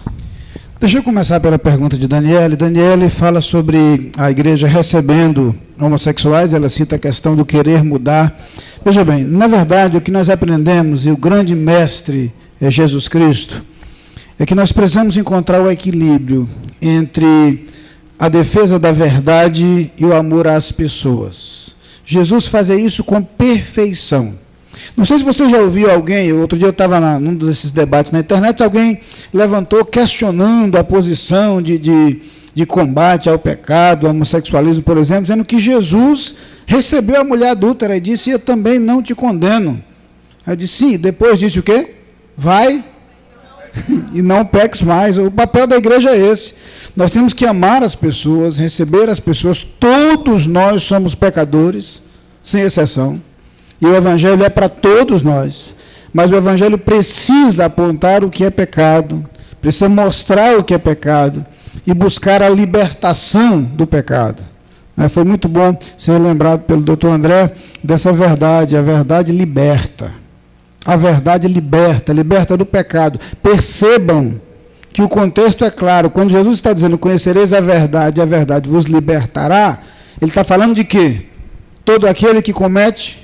Deixa eu começar pela pergunta de Daniele. Daniele fala sobre a igreja recebendo homossexuais, ela cita a questão do querer mudar. Veja bem, na verdade, o que nós aprendemos, e o grande mestre é Jesus Cristo, é que nós precisamos encontrar o equilíbrio entre a defesa da verdade e o amor às pessoas. Jesus fazia isso com perfeição. Não sei se você já ouviu alguém, outro dia eu estava num desses debates na internet, alguém levantou questionando a posição de combate ao pecado, ao homossexualismo, por exemplo, dizendo que Jesus recebeu a mulher adúltera e disse, eu também não te condeno. Aí eu disse, sim, depois disse o quê? Vai e não peques mais. O papel da igreja é esse. Nós temos que amar as pessoas, receber as pessoas, todos nós somos pecadores, sem exceção. E o Evangelho é para todos nós. Mas o Evangelho precisa apontar o que é pecado, precisa mostrar o que é pecado e buscar a libertação do pecado. Foi muito bom ser lembrado pelo Dr. André dessa verdade. A verdade liberta. A verdade liberta, liberta do pecado. Percebam que o contexto é claro. Quando Jesus está dizendo, conhecereis a verdade vos libertará, ele está falando de quê? Todo aquele que comete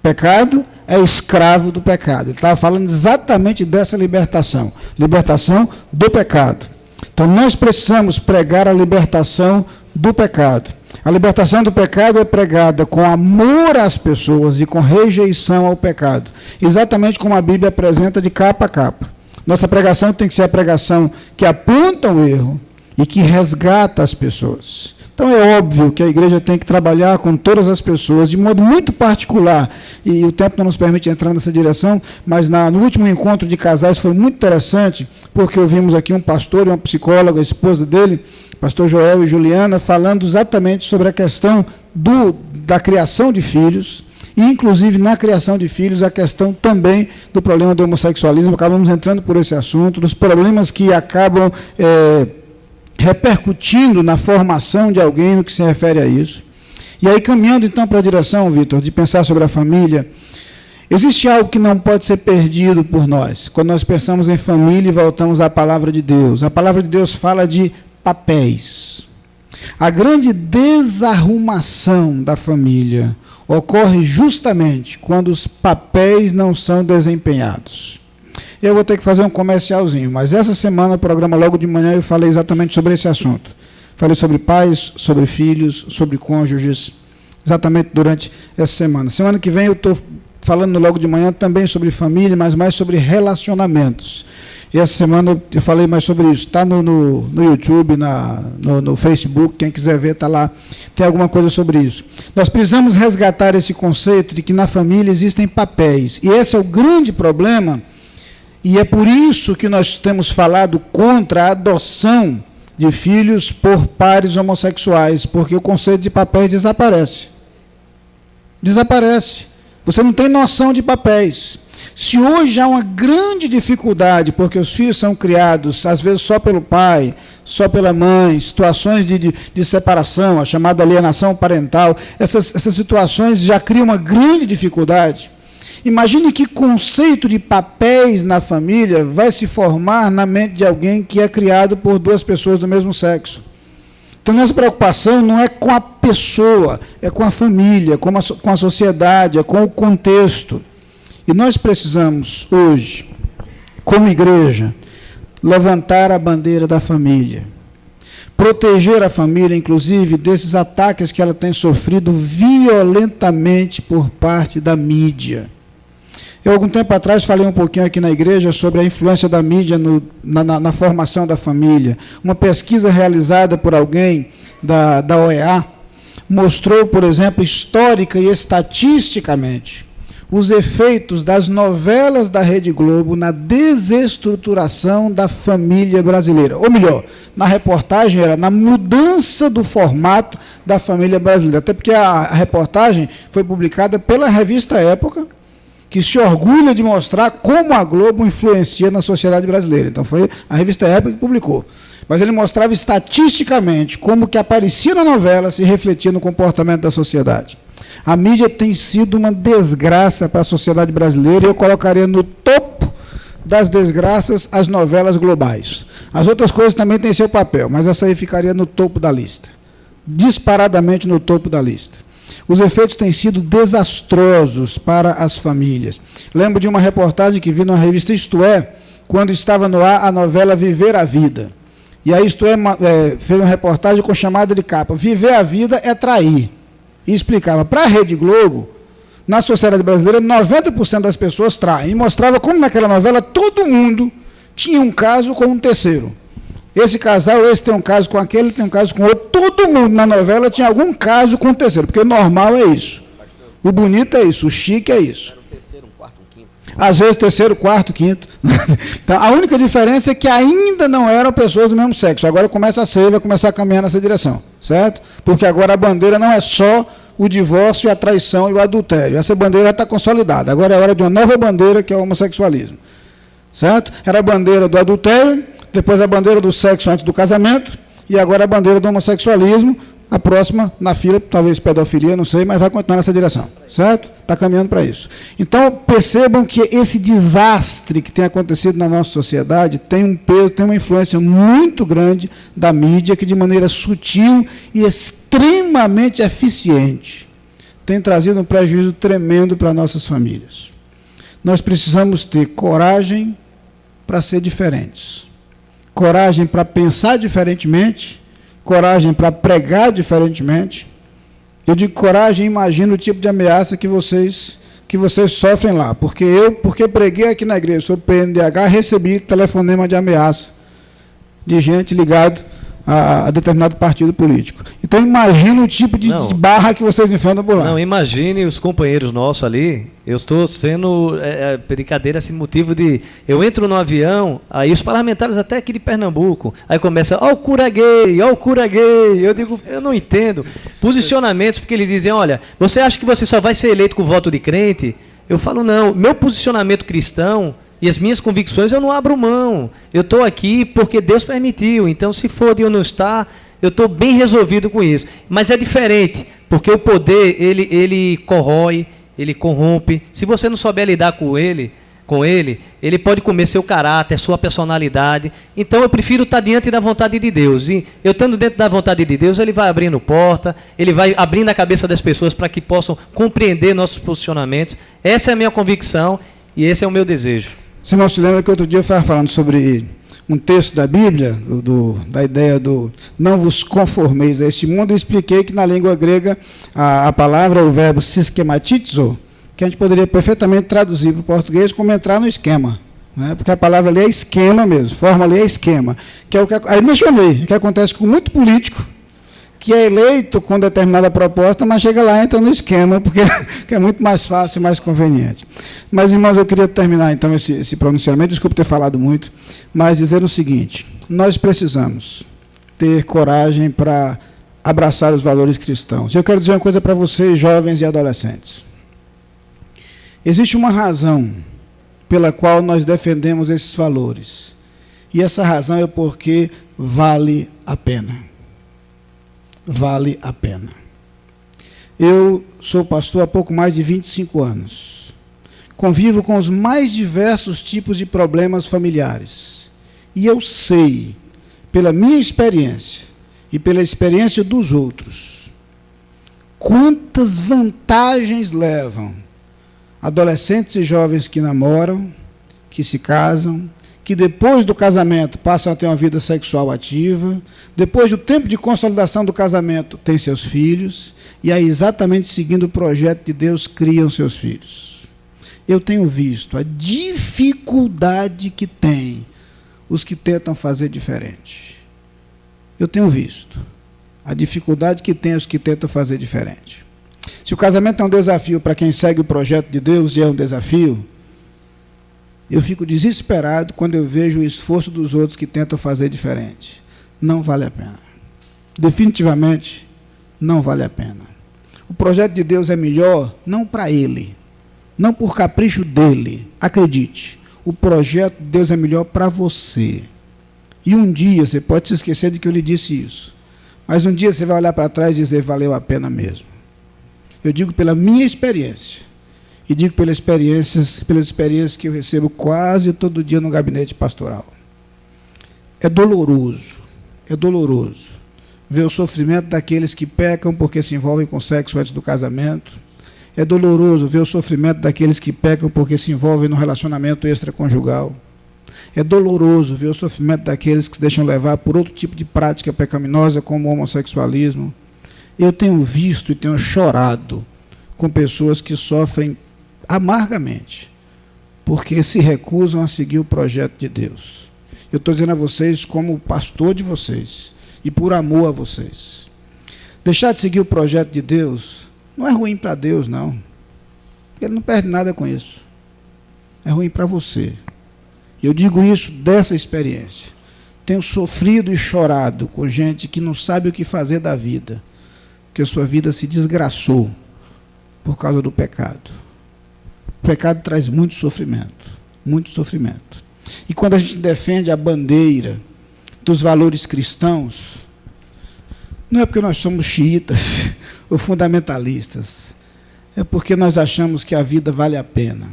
pecado é escravo do pecado. Ele estava falando exatamente dessa libertação. Libertação do pecado. Então nós precisamos pregar a libertação do pecado. A libertação do pecado é pregada com amor às pessoas e com rejeição ao pecado. Exatamente como a Bíblia apresenta de capa a capa. Nossa pregação tem que ser a pregação que aponta o erro e que resgata as pessoas. Então é óbvio que a igreja tem que trabalhar com todas as pessoas de modo muito particular, e o tempo não nos permite entrar nessa direção, mas no último encontro de casais foi muito interessante, porque ouvimos aqui um pastor e uma psicóloga, a esposa dele, pastor Joel e Juliana, falando exatamente sobre a questão da criação de filhos e, inclusive, na criação de filhos, a questão também do problema do homossexualismo. Acabamos entrando por esse assunto, dos problemas que acabam repercutindo na formação de alguém no que se refere a isso. E aí, caminhando, então, para a direção, Vitor, de pensar sobre a família, existe algo que não pode ser perdido por nós. Quando nós pensamos em família e voltamos à palavra de Deus, a palavra de Deus fala de papéis. A grande desarrumação da família ocorre justamente quando os papéis não são desempenhados. Eu vou ter que fazer um comercialzinho, mas essa semana, no programa Logo de Manhã, eu falei exatamente sobre esse assunto. Falei sobre pais, sobre filhos, sobre cônjuges, exatamente durante essa semana. Semana que vem eu estou falando no Logo de Manhã também sobre família, mas mais sobre relacionamentos. E essa semana eu falei mais sobre isso. Está no YouTube, no Facebook, quem quiser ver, está lá. Tem alguma coisa sobre isso. Nós precisamos resgatar esse conceito de que na família existem papéis. E esse é o grande problema, e é por isso que nós temos falado contra a adoção de filhos por pares homossexuais, porque o conceito de papéis desaparece. Desaparece. Você não tem noção de papéis. Se hoje há uma grande dificuldade, porque os filhos são criados, às vezes, só pelo pai, só pela mãe, situações de separação, a chamada alienação parental, essas situações já criam uma grande dificuldade. Imagine que conceito de papéis na família vai se formar na mente de alguém que é criado por duas pessoas do mesmo sexo. Então, nossa preocupação não é com a pessoa, é com a família, com a sociedade, é com o contexto. E nós precisamos, hoje, como igreja, levantar a bandeira da família. Proteger a família, inclusive, desses ataques que ela tem sofrido violentamente por parte da mídia. Eu, algum tempo atrás, falei um pouquinho aqui na igreja sobre a influência da mídia na formação da família. Uma pesquisa realizada por alguém da OEA mostrou, por exemplo, histórica e estatisticamente, os efeitos das novelas da Rede Globo na desestruturação da família brasileira. Ou melhor, na reportagem era na mudança do formato da família brasileira. Até porque a reportagem foi publicada pela revista Época, que se orgulha de mostrar como a Globo influencia na sociedade brasileira. Então foi a revista Época que publicou. Mas ele mostrava estatisticamente como que aparecia na novela se refletia no comportamento da sociedade. A mídia tem sido uma desgraça para a sociedade brasileira, e eu colocaria no topo das desgraças as novelas globais. As outras coisas também têm seu papel, mas essa aí ficaria no topo da lista. Disparadamente no topo da lista. Os efeitos têm sido desastrosos para as famílias. Lembro de uma reportagem que vi na revista Isto É, quando estava no ar a novela Viver a Vida. E a Isto É fez uma reportagem com chamada de capa: Viver a Vida é trair. E explicava, para a Rede Globo, na sociedade brasileira, 90% das pessoas traem. E mostrava como naquela novela todo mundo tinha um caso com um terceiro. Esse casal, esse tem um caso com aquele, tem um caso com outro. Todo mundo na novela tinha algum caso com o terceiro, porque o normal é isso. O bonito é isso, o chique é isso. Era um terceiro, um quarto, um quinto. Às vezes terceiro, quarto, quinto. Então, a única diferença é que ainda não eram pessoas do mesmo sexo. Agora começa a ser, vai começar a caminhar nessa direção, certo? Porque agora a bandeira não é só o divórcio, a traição e o adultério. Essa bandeira está consolidada. Agora é hora de uma nova bandeira, que é o homossexualismo. Certo? Era a bandeira do adultério, depois a bandeira do sexo antes do casamento, e agora a bandeira do homossexualismo. A próxima, na fila, talvez pedofilia, não sei, mas vai continuar nessa direção. Certo? Está caminhando para isso. Então, percebam que esse desastre que tem acontecido na nossa sociedade tem um peso, tem uma influência muito grande da mídia, que de maneira sutil e extremamente eficiente tem trazido um prejuízo tremendo para nossas famílias. Nós precisamos ter coragem para ser diferentes. Coragem para pensar diferentemente, coragem para pregar diferentemente. Eu digo coragem, imagino o tipo de ameaça que vocês sofrem lá. Porque preguei aqui na igreja sobre PNDH, recebi telefonema de ameaça de gente ligado a determinado partido político. Então, imagina o tipo de barra que vocês enfrentam por lá. Não, imagine os companheiros nossos ali. Eu estou sendo brincadeira assim, motivo de... Eu entro no avião, aí os parlamentares até aqui de Pernambuco, aí começa, ó o cura gay, ó o cura gay. Eu digo, eu não entendo. Posicionamentos, porque eles dizem, olha, você acha que você só vai ser eleito com voto de crente? Eu falo, não, meu posicionamento cristão e as minhas convicções eu não abro mão. Eu estou aqui porque Deus permitiu. Então, se for de eu não estar, eu estou bem resolvido com isso. Mas é diferente, porque o poder, ele corrói, ele corrompe. Se você não souber lidar com ele, ele pode comer seu caráter, sua personalidade. Então, eu prefiro estar diante da vontade de Deus. E eu estando dentro da vontade de Deus, ele vai abrindo porta, ele vai abrindo a cabeça das pessoas para que possam compreender nossos posicionamentos. Essa é a minha convicção e esse é o meu desejo. Simão, se lembra que outro dia eu estava falando sobre um texto da Bíblia, da ideia do não vos conformeis a este mundo, e expliquei que na língua grega a palavra, o verbo sischematizo, que a gente poderia perfeitamente traduzir para o português como entrar no esquema, né? Porque a palavra ali é esquema mesmo, forma ali é esquema, que é o que aí mencionei, o que acontece com muito político, que é eleito com determinada proposta, mas chega lá e entra no esquema, porque é muito mais fácil e mais conveniente. Mas, irmãos, eu queria terminar, então, esse pronunciamento, desculpe ter falado muito, mas dizer o seguinte, nós precisamos ter coragem para abraçar os valores cristãos. Eu quero dizer uma coisa para vocês, jovens e adolescentes. Existe uma razão pela qual nós defendemos esses valores, e essa razão é porque vale a pena. Vale a pena. Eu sou pastor há pouco mais de 25 anos. Convivo com os mais diversos tipos de problemas familiares. E eu sei, pela minha experiência e pela experiência dos outros, quantas vantagens levam adolescentes e jovens que namoram, que se casam, que depois do casamento passam a ter uma vida sexual ativa, depois do tempo de consolidação do casamento têm seus filhos, e aí exatamente seguindo o projeto de Deus criam seus filhos. Eu tenho visto a dificuldade que tem os que tentam fazer diferente. Eu tenho visto a dificuldade que tem os que tentam fazer diferente. Se o casamento é um desafio para quem segue o projeto de Deus, e é um desafio, eu fico desesperado quando eu vejo o esforço dos outros que tentam fazer diferente. Não vale a pena. Definitivamente, não vale a pena. O projeto de Deus é melhor não para ele, não por capricho dele. Acredite, o projeto de Deus é melhor para você. E um dia, você pode se esquecer de que eu lhe disse isso, mas um dia você vai olhar para trás e dizer, valeu a pena mesmo. Eu digo pela minha experiência. E digo pelas experiências que eu recebo quase todo dia no gabinete pastoral. É doloroso ver o sofrimento daqueles que pecam porque se envolvem com sexo antes do casamento. É doloroso ver o sofrimento daqueles que pecam porque se envolvem no relacionamento extraconjugal. É doloroso ver o sofrimento daqueles que se deixam levar por outro tipo de prática pecaminosa, como o homossexualismo. Eu tenho visto e tenho chorado com pessoas que sofrem amargamente, porque se recusam a seguir o projeto de Deus. Eu estou dizendo a vocês como pastor de vocês, e por amor a vocês. Deixar de seguir o projeto de Deus não é ruim para Deus, não. Ele não perde nada com isso. É ruim para você. Eu digo isso dessa experiência. Tenho sofrido e chorado com gente que não sabe o que fazer da vida, porque a sua vida se desgraçou por causa do pecado. O pecado traz muito sofrimento, muito sofrimento. E quando a gente defende a bandeira dos valores cristãos, não é porque nós somos xiitas ou fundamentalistas, é porque nós achamos que a vida vale a pena.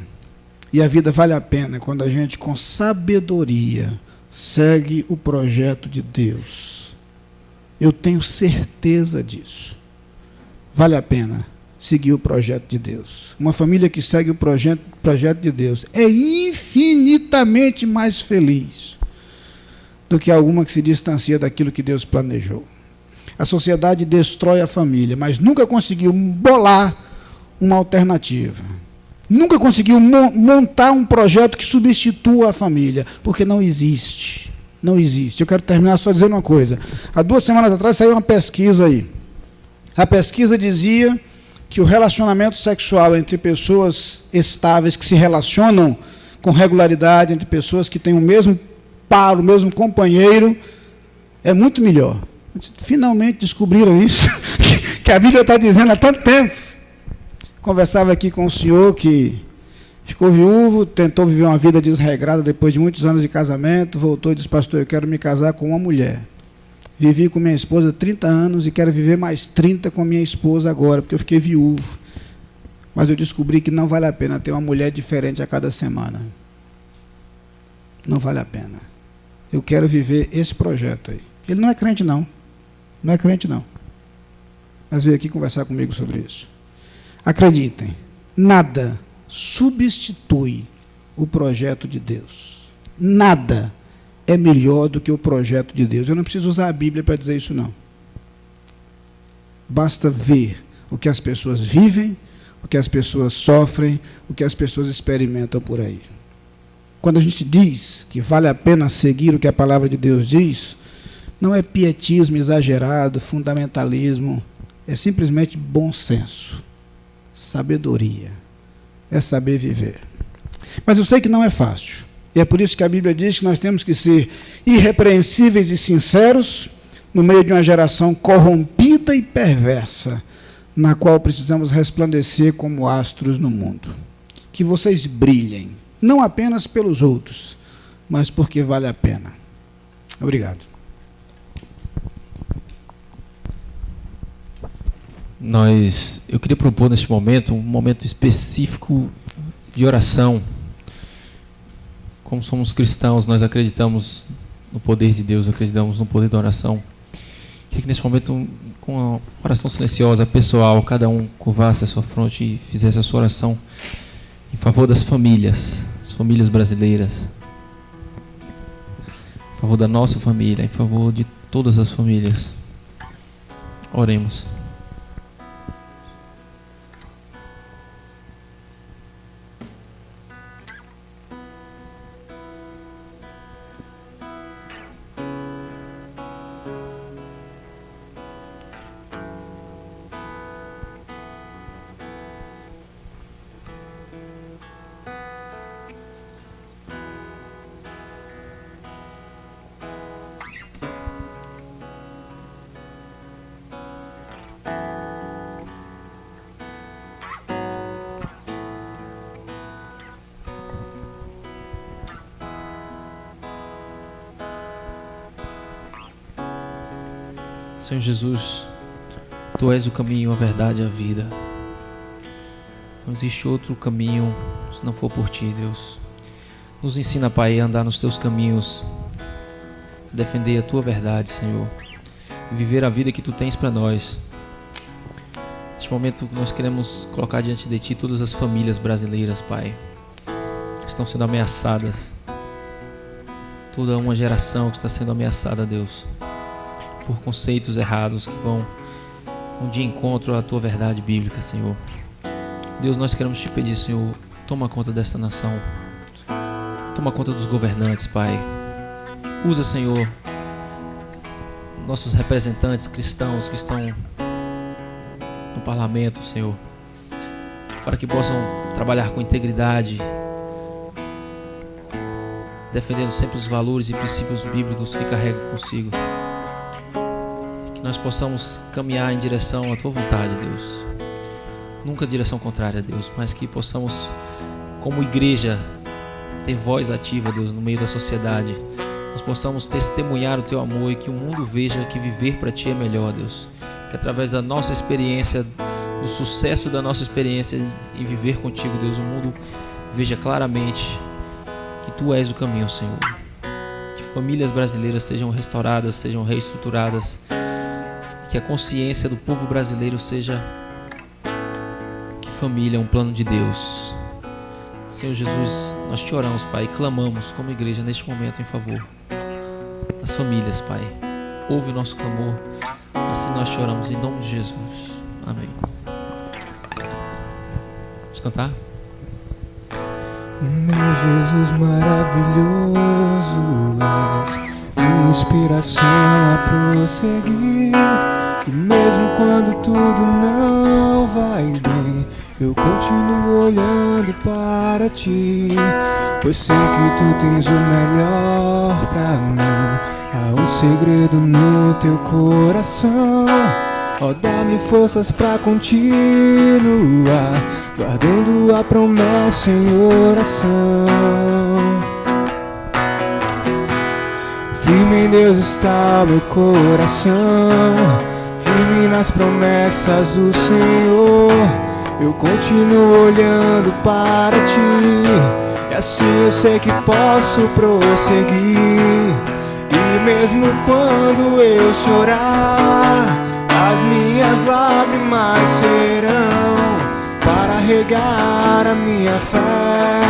E a vida vale a pena quando a gente, com sabedoria, segue o projeto de Deus. Eu tenho certeza disso. Vale a pena seguir o projeto de Deus. Uma família que segue o projeto de Deus é infinitamente mais feliz do que alguma que se distancia daquilo que Deus planejou. A sociedade destrói a família, mas nunca conseguiu bolar uma alternativa. Nunca conseguiu montar um projeto que substitua a família, porque não existe. Não existe. Eu quero terminar só dizendo uma coisa. Há 2 semanas atrás saiu uma pesquisa aí. A pesquisa dizia que o relacionamento sexual entre pessoas estáveis que se relacionam com regularidade, entre pessoas que têm o mesmo par, o mesmo companheiro, é muito melhor. Finalmente descobriram isso, que a Bíblia está dizendo há tanto tempo. Conversava aqui com um senhor que ficou viúvo, tentou viver uma vida desregrada depois de muitos anos de casamento, voltou e disse: pastor, eu quero me casar com uma mulher. Vivi com minha esposa 30 anos e quero viver mais 30 com minha esposa agora, porque eu fiquei viúvo. Mas eu descobri que não vale a pena ter uma mulher diferente a cada semana. Não vale a pena. Eu quero viver esse projeto aí. Ele não é crente, não. Não é crente, não. Mas veio aqui conversar comigo sobre isso. Acreditem, nada substitui o projeto de Deus. Nada é melhor do que o projeto de Deus. Eu não preciso usar a Bíblia para dizer isso, não. Basta ver o que as pessoas vivem, o que as pessoas sofrem, o que as pessoas experimentam por aí. Quando a gente diz que vale a pena seguir o que a palavra de Deus diz, não é pietismo exagerado, fundamentalismo, é simplesmente bom senso, sabedoria, é saber viver. Mas eu sei que não é fácil. E é por isso que a Bíblia diz que nós temos que ser irrepreensíveis e sinceros no meio de uma geração corrompida e perversa, na qual precisamos resplandecer como astros no mundo. Que vocês brilhem, não apenas pelos outros, mas porque vale a pena. Obrigado. Eu queria propor neste momento um momento específico de oração. Como somos cristãos, nós acreditamos no poder de Deus, acreditamos no poder da oração. Queria que nesse momento, com uma oração silenciosa, pessoal, cada um curvasse a sua fronte e fizesse a sua oração em favor das famílias, as famílias brasileiras, em favor da nossa família, em favor de todas as famílias. Oremos. Senhor Jesus, Tu és o caminho, a verdade e a vida. Não existe outro caminho se não for por Ti, Deus. Nos ensina, Pai, a andar nos Teus caminhos, a defender a Tua verdade, Senhor, e viver a vida que Tu tens para nós. Neste momento nós queremos colocar diante de Ti todas as famílias brasileiras, Pai, que estão sendo ameaçadas. Toda uma geração que está sendo ameaçada, Deus, por conceitos errados que vão de encontro à Tua verdade bíblica, Senhor. Deus, nós queremos Te pedir, Senhor, toma conta desta nação, toma conta dos governantes, Pai. Usa, Senhor, nossos representantes cristãos que estão no parlamento, Senhor, para que possam trabalhar com integridade, defendendo sempre os valores e princípios bíblicos que carregam consigo. Nós possamos caminhar em direção à Tua vontade, Deus. Nunca direção contrária, Deus, mas que possamos, como igreja, ter voz ativa, Deus, no meio da sociedade. Nós possamos testemunhar o Teu amor e que o mundo veja que viver para Ti é melhor, Deus. Que através da nossa experiência, do sucesso da nossa experiência em viver contigo, Deus, o mundo veja claramente que Tu és o caminho, Senhor. Que famílias brasileiras sejam restauradas, sejam reestruturadas. Que a consciência do povo brasileiro seja que família é um plano de Deus. Senhor Jesus, nós Te oramos, Pai, e clamamos como igreja neste momento em favor das famílias, Pai. Ouve o nosso clamor, assim nós Te oramos em nome de Jesus. Amém. Vamos cantar? Meu Jesus maravilhoso és, inspiração a prosseguir. E mesmo quando tudo não vai bem, eu continuo olhando para ti, pois sei que tu tens o melhor pra mim. Há um segredo no teu coração, ó, dá-me forças pra continuar, guardando a promessa em oração. Firme em Deus está o meu coração, firme nas promessas do Senhor. Eu continuo olhando para ti, e assim eu sei que posso prosseguir. E mesmo quando eu chorar, as minhas lágrimas serão para regar a minha fé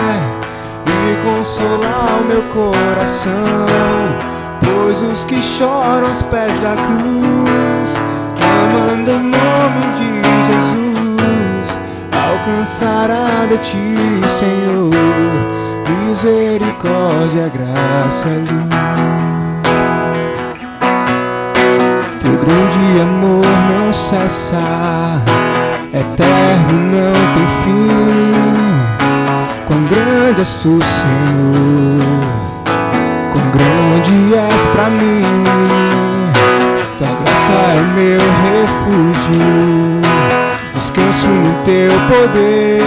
e consolar o meu coração. Pois os que choram aos pés da cruz, clamando em nome de Jesus, alcançará de ti, Senhor, misericórdia, graça e luz. Teu grande amor não cessa, eterno, não tem fim. Quão grande és tu, Senhor, quão grande és pra mim. Tua graça é meu refúgio, descanso no teu poder.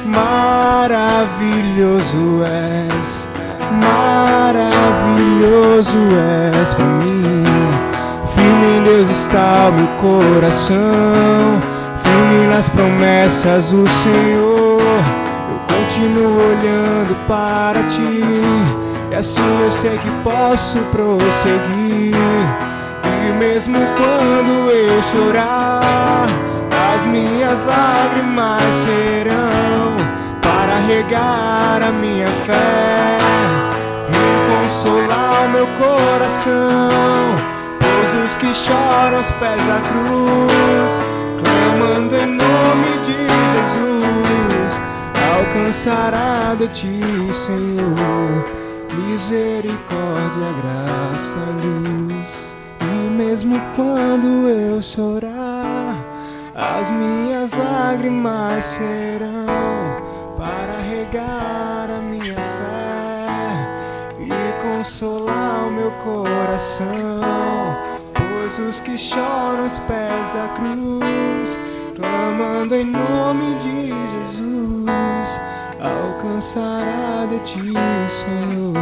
Maravilhoso és, maravilhoso és pra mim. Firme em Deus está o meu coração, firme nas promessas do Senhor. Eu continuo olhando para ti, e assim eu sei que posso prosseguir. E mesmo quando eu chorar, as minhas lágrimas serão para regar a minha fé e consolar o meu coração. Pois os que choram aos pés da cruz, clamando em nome de Jesus, alcançará de ti, Senhor, misericórdia, graça, luz. E mesmo quando eu chorar, as minhas lágrimas serão para regar a minha fé e consolar o meu coração. Pois os que choram aos pés da cruz, clamando em nome de Jesus, alcançará de ti, Senhor,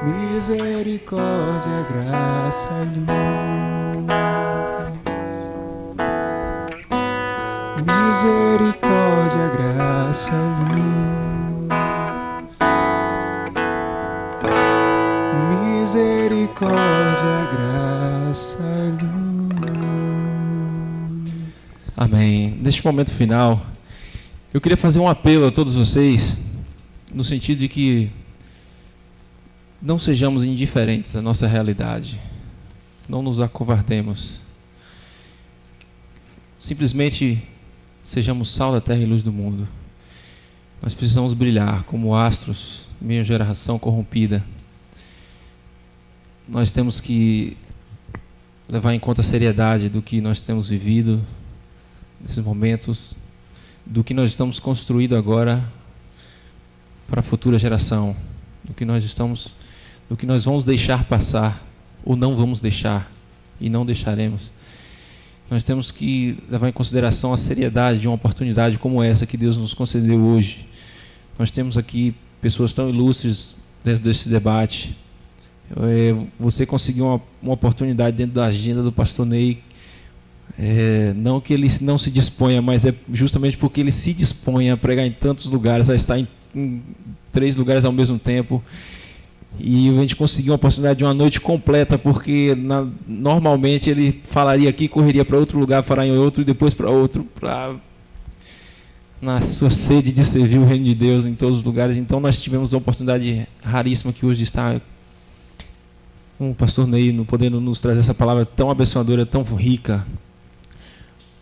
misericórdia, graça e luz. Misericórdia, graça e luz. Misericórdia, graça e luz. Amém. Neste momento final, eu queria fazer um apelo a todos vocês, no sentido de que não sejamos indiferentes da nossa realidade, não nos acovardemos, simplesmente sejamos sal da terra e luz do mundo. Nós precisamos brilhar como astros em meio à geração corrompida. Nós temos que levar em conta a seriedade do que nós temos vivido nesses momentos, do que nós estamos construindo agora para a futura geração, do que nós vamos deixar passar ou não vamos deixar e não deixaremos. Nós temos que levar em consideração a seriedade de uma oportunidade como essa que Deus nos concedeu hoje. Nós temos aqui pessoas tão ilustres dentro desse debate. Você conseguiu uma oportunidade dentro da agenda do pastor Ney. Não que ele não se disponha, mas é justamente porque ele se dispõe a pregar em tantos lugares, a estar em 3 lugares ao mesmo tempo. E a gente conseguiu uma oportunidade de uma noite completa, porque normalmente ele falaria aqui, correria para outro lugar, falaria em outro e depois para outro, na sua sede de servir o reino de Deus em todos os lugares. Então nós tivemos a oportunidade raríssima que hoje está com o pastor Ney, podendo nos trazer essa palavra tão abençoadora, tão rica.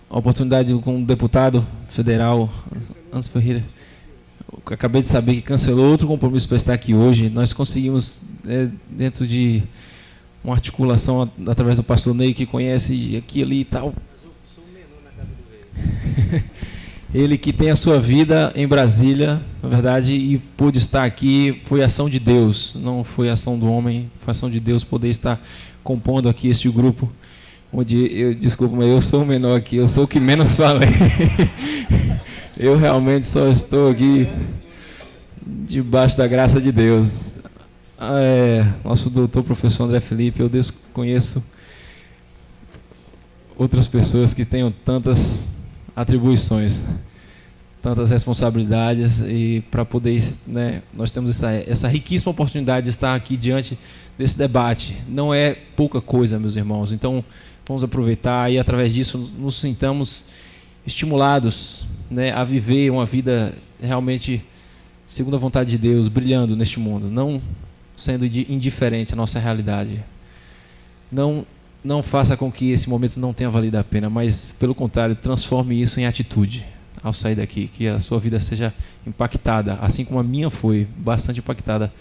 A oportunidade com o deputado federal, Anderson Ferreira. Acabei de saber que cancelou outro compromisso para estar aqui hoje. Nós conseguimos dentro de uma articulação através do pastor Ney, que conhece aqui, ali e tal. Sou o menor na casa do rei. Ele que tem a sua vida em Brasília, na verdade, e pôde estar aqui, foi ação de Deus, não foi ação do homem, foi ação de Deus poder estar compondo aqui este grupo, onde, desculpa, mas eu sou o menor aqui, eu sou o que menos falei. Eu realmente só estou aqui debaixo da graça de Deus. Nosso doutor, professor André Felipe, eu desconheço outras pessoas que tenham tantas atribuições, tantas responsabilidades, e para poder, né, nós temos essa riquíssima oportunidade de estar aqui diante desse debate. Não é pouca coisa, meus irmãos, então vamos aproveitar e através disso nos sintamos estimulados, né, a viver uma vida realmente segundo a vontade de Deus, brilhando neste mundo, não sendo indiferente à nossa realidade. Não faça com que esse momento não tenha valido a pena, mas, pelo contrário, transforme isso em atitude ao sair daqui, que a sua vida seja impactada, assim como a minha foi, bastante impactada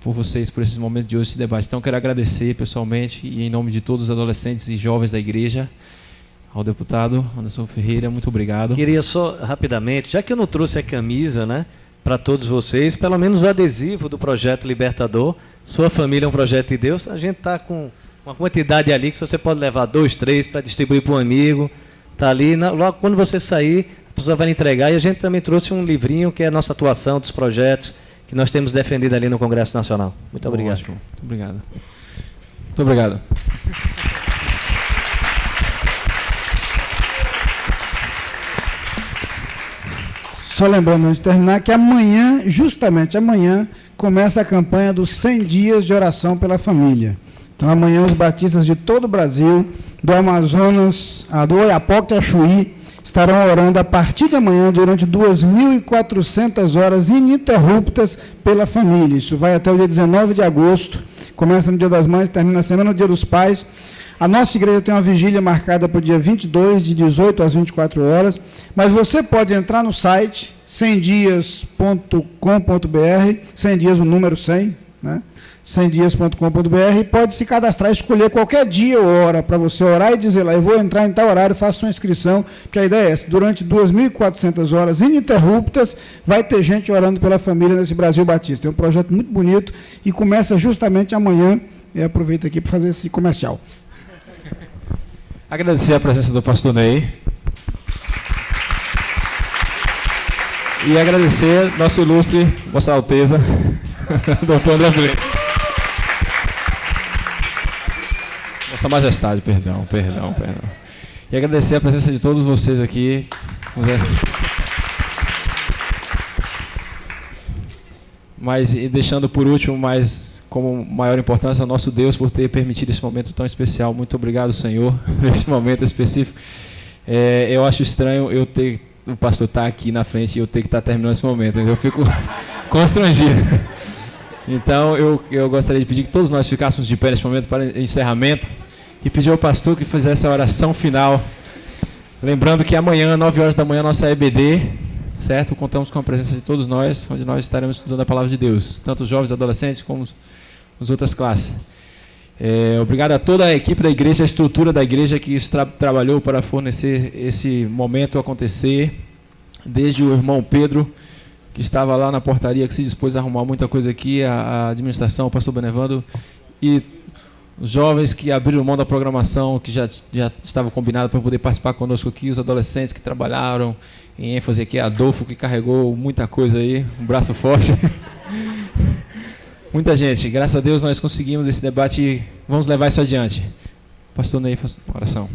por vocês, por esse momento de hoje, esse debate. Então, quero agradecer pessoalmente e em nome de todos os adolescentes e jovens da igreja, ao deputado Anderson Ferreira, muito obrigado. Queria só, rapidamente, já que eu não trouxe a camisa, né, para todos vocês, pelo menos o adesivo do Projeto Libertador, Sua Família é um Projeto de Deus, a gente está com uma quantidade ali que você pode levar 2, 3 para distribuir para um amigo. Está ali, logo quando você sair, a pessoa vai lhe entregar. E a gente também trouxe um livrinho que é a nossa atuação dos projetos que nós temos defendido ali no Congresso Nacional. Muito obrigado. Ótimo. Muito obrigado. Muito obrigado. Só lembrando, antes de terminar, que amanhã, justamente amanhã, começa a campanha dos 100 dias de oração pela família. Então, amanhã, os batistas de todo o Brasil, do Amazonas, do Oiapoque a Chuí, estarão orando a partir de amanhã, durante 2.400 horas ininterruptas pela família. Isso vai até o dia 19 de agosto, começa no Dia das Mães, termina na semana do Dia dos Pais. A nossa igreja tem uma vigília marcada para o dia 22, de 18 às 24 horas, mas você pode entrar no site, 100dias.com.br, 100 dias, o número 100, né? 100dias.com.br, pode se cadastrar, escolher qualquer dia ou hora para você orar e dizer lá, eu vou entrar em tal horário, faça sua inscrição, porque a ideia é essa, durante 2.400 horas ininterruptas, vai ter gente orando pela família nesse Brasil Batista. É um projeto muito bonito e começa justamente amanhã, e aproveito aqui para fazer esse comercial. Agradecer a presença do pastor Ney. E agradecer nosso ilustre, Vossa Alteza, doutor André Felipe. Vossa Majestade, perdão. E agradecer a presença de todos vocês aqui. Mas, e deixando por último, mas como maior importância, ao nosso Deus por ter permitido esse momento tão especial. Muito obrigado, Senhor, nesse momento específico. Eu acho estranho o pastor estar aqui na frente e eu ter que estar terminando esse momento. Eu fico constrangido. Então, eu gostaria de pedir que todos nós ficássemos de pé nesse momento para encerramento e pedir ao pastor que fizesse a oração final. Lembrando que amanhã, 9 horas da manhã, nossa EBD, certo? Contamos com a presença de todos nós, onde nós estaremos estudando a palavra de Deus, tanto os jovens, adolescentes, como as outras classes. Obrigado a toda a equipe da igreja, a estrutura da igreja que trabalhou para fornecer esse momento acontecer, desde o irmão Pedro, que estava lá na portaria, que se dispôs a arrumar muita coisa aqui, a administração, o pastor Benevando, e os jovens que abriram mão da programação, que já estava combinado para poder participar conosco aqui, os adolescentes que trabalharam em ênfase aqui, Adolfo, que carregou muita coisa aí, um braço forte. Muita gente, graças a Deus nós conseguimos esse debate e vamos levar isso adiante. Pastor Ney, faça uma oração.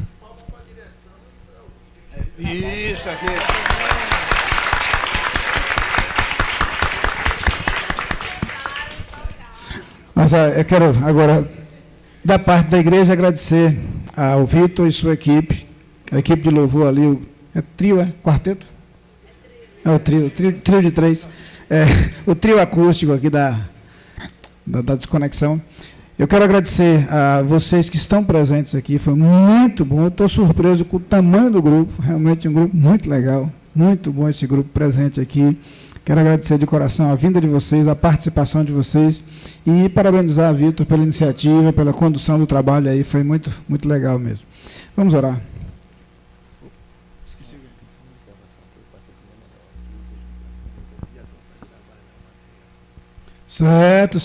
Isso aqui. Mas eu quero agora, da parte da igreja, agradecer ao Vitor e sua equipe, a equipe de louvor ali, trio, quarteto? O trio de 3. O trio acústico aqui da Desconexão. Eu quero agradecer a vocês que estão presentes aqui, foi muito bom, eu estou surpreso com o tamanho do grupo, realmente um grupo muito legal, muito bom esse grupo presente aqui. Quero agradecer de coração a vinda de vocês, a participação de vocês e parabenizar a Vitor pela iniciativa, pela condução do trabalho aí, foi muito, muito legal mesmo. Vamos orar. Certo.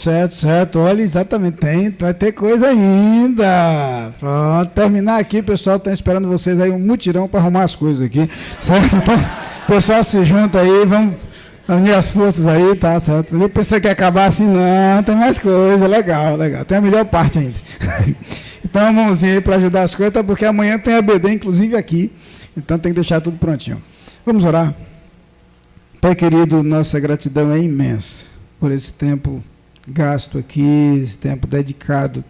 Olha, exatamente, vai ter coisa ainda. Pronto, terminar aqui, pessoal, está esperando vocês aí um mutirão para arrumar as coisas aqui, certo? Então, o pessoal se junta aí, vamos unir as forças aí, tá certo? Eu pensei que ia acabar assim, não, tem mais coisa, legal. Tem a melhor parte ainda. Então, a mãozinha aí para ajudar as coisas, tá? Porque amanhã tem a BD, inclusive aqui, então tem que deixar tudo prontinho. Vamos orar. Pai querido, nossa gratidão é imensa por esse tempo gasto aqui, esse tempo dedicado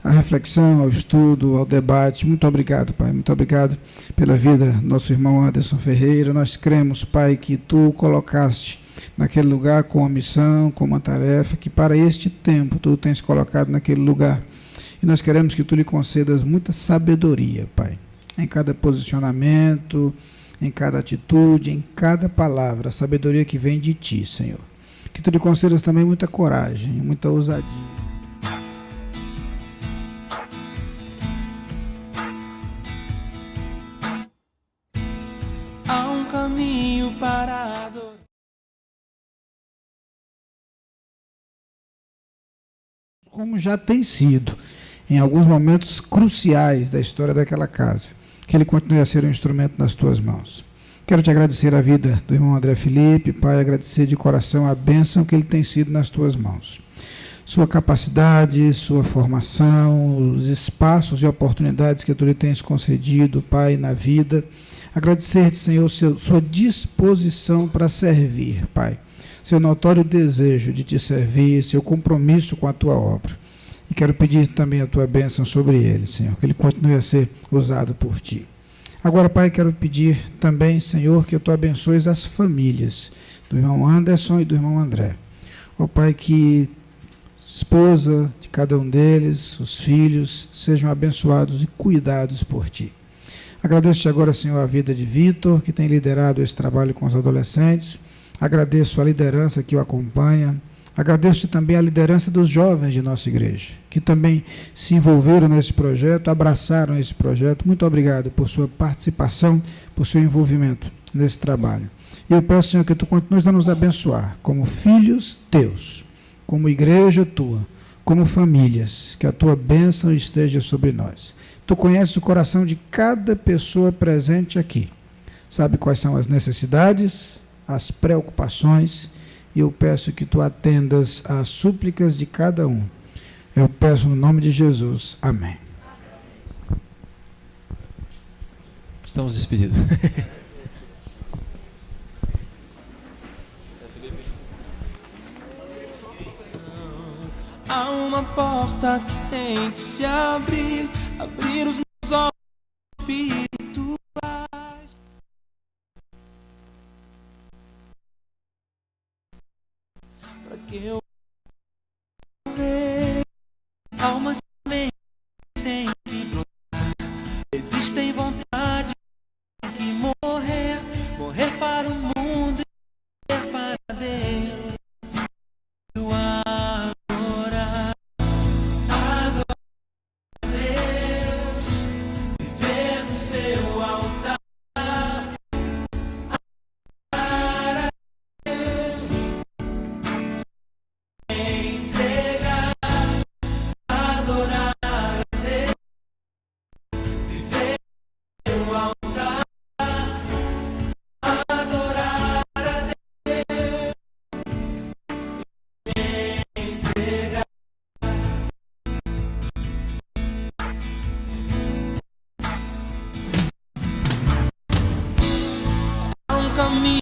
à reflexão, ao estudo, ao debate. Muito obrigado, Pai. Muito obrigado pela vida do nosso irmão Anderson Ferreira. Nós cremos, Pai, que Tu o colocaste naquele lugar com uma missão, com uma tarefa, que para este tempo Tu tens colocado naquele lugar. E nós queremos que Tu lhe concedas muita sabedoria, Pai, em cada posicionamento, em cada atitude, em cada palavra, a sabedoria que vem de Ti, Senhor. Que Tu lhe concedas também muita coragem, muita ousadia. Há um caminho para adorar. Como já tem sido, em alguns momentos cruciais da história daquela casa, que ele continue a ser um instrumento nas Tuas mãos. Quero Te agradecer a vida do irmão André Felipe, Pai, agradecer de coração a bênção que ele tem sido nas Tuas mãos. Sua capacidade, sua formação, os espaços e oportunidades que Tu lhe tens concedido, Pai, na vida. Agradecer-te, Senhor, sua disposição para servir, Pai. Seu notório desejo de Te servir, seu compromisso com a Tua obra. E quero pedir também a Tua bênção sobre ele, Senhor, que ele continue a ser usado por Ti. Agora, Pai, quero pedir também, Senhor, que Tu abençoes as famílias do irmão Anderson e do irmão André. Ó Pai, que esposa de cada um deles, os filhos, sejam abençoados e cuidados por Ti. Agradeço-Te agora, Senhor, a vida de Vitor, que tem liderado esse trabalho com os adolescentes. Agradeço a liderança que o acompanha. Agradeço também a liderança dos jovens de nossa igreja, que também se envolveram nesse projeto, abraçaram esse projeto. Muito obrigado por sua participação, por seu envolvimento nesse trabalho. E eu peço, Senhor, que Tu continues a nos abençoar, como filhos Teus, como igreja Tua, como famílias, que a Tua bênção esteja sobre nós. Tu conheces o coração de cada pessoa presente aqui, sabe quais são as necessidades, as preocupações, e eu peço que Tu atendas às súplicas de cada um. Eu peço no nome de Jesus. Amém. Estamos despedidos. Há uma porta que tem que se abrir, abrir os meus olhos espirituais, para que eu veja. Almas também têm que brotar, existem vontades que morrer, morrer para o mundo e morrer para Deus. Caminho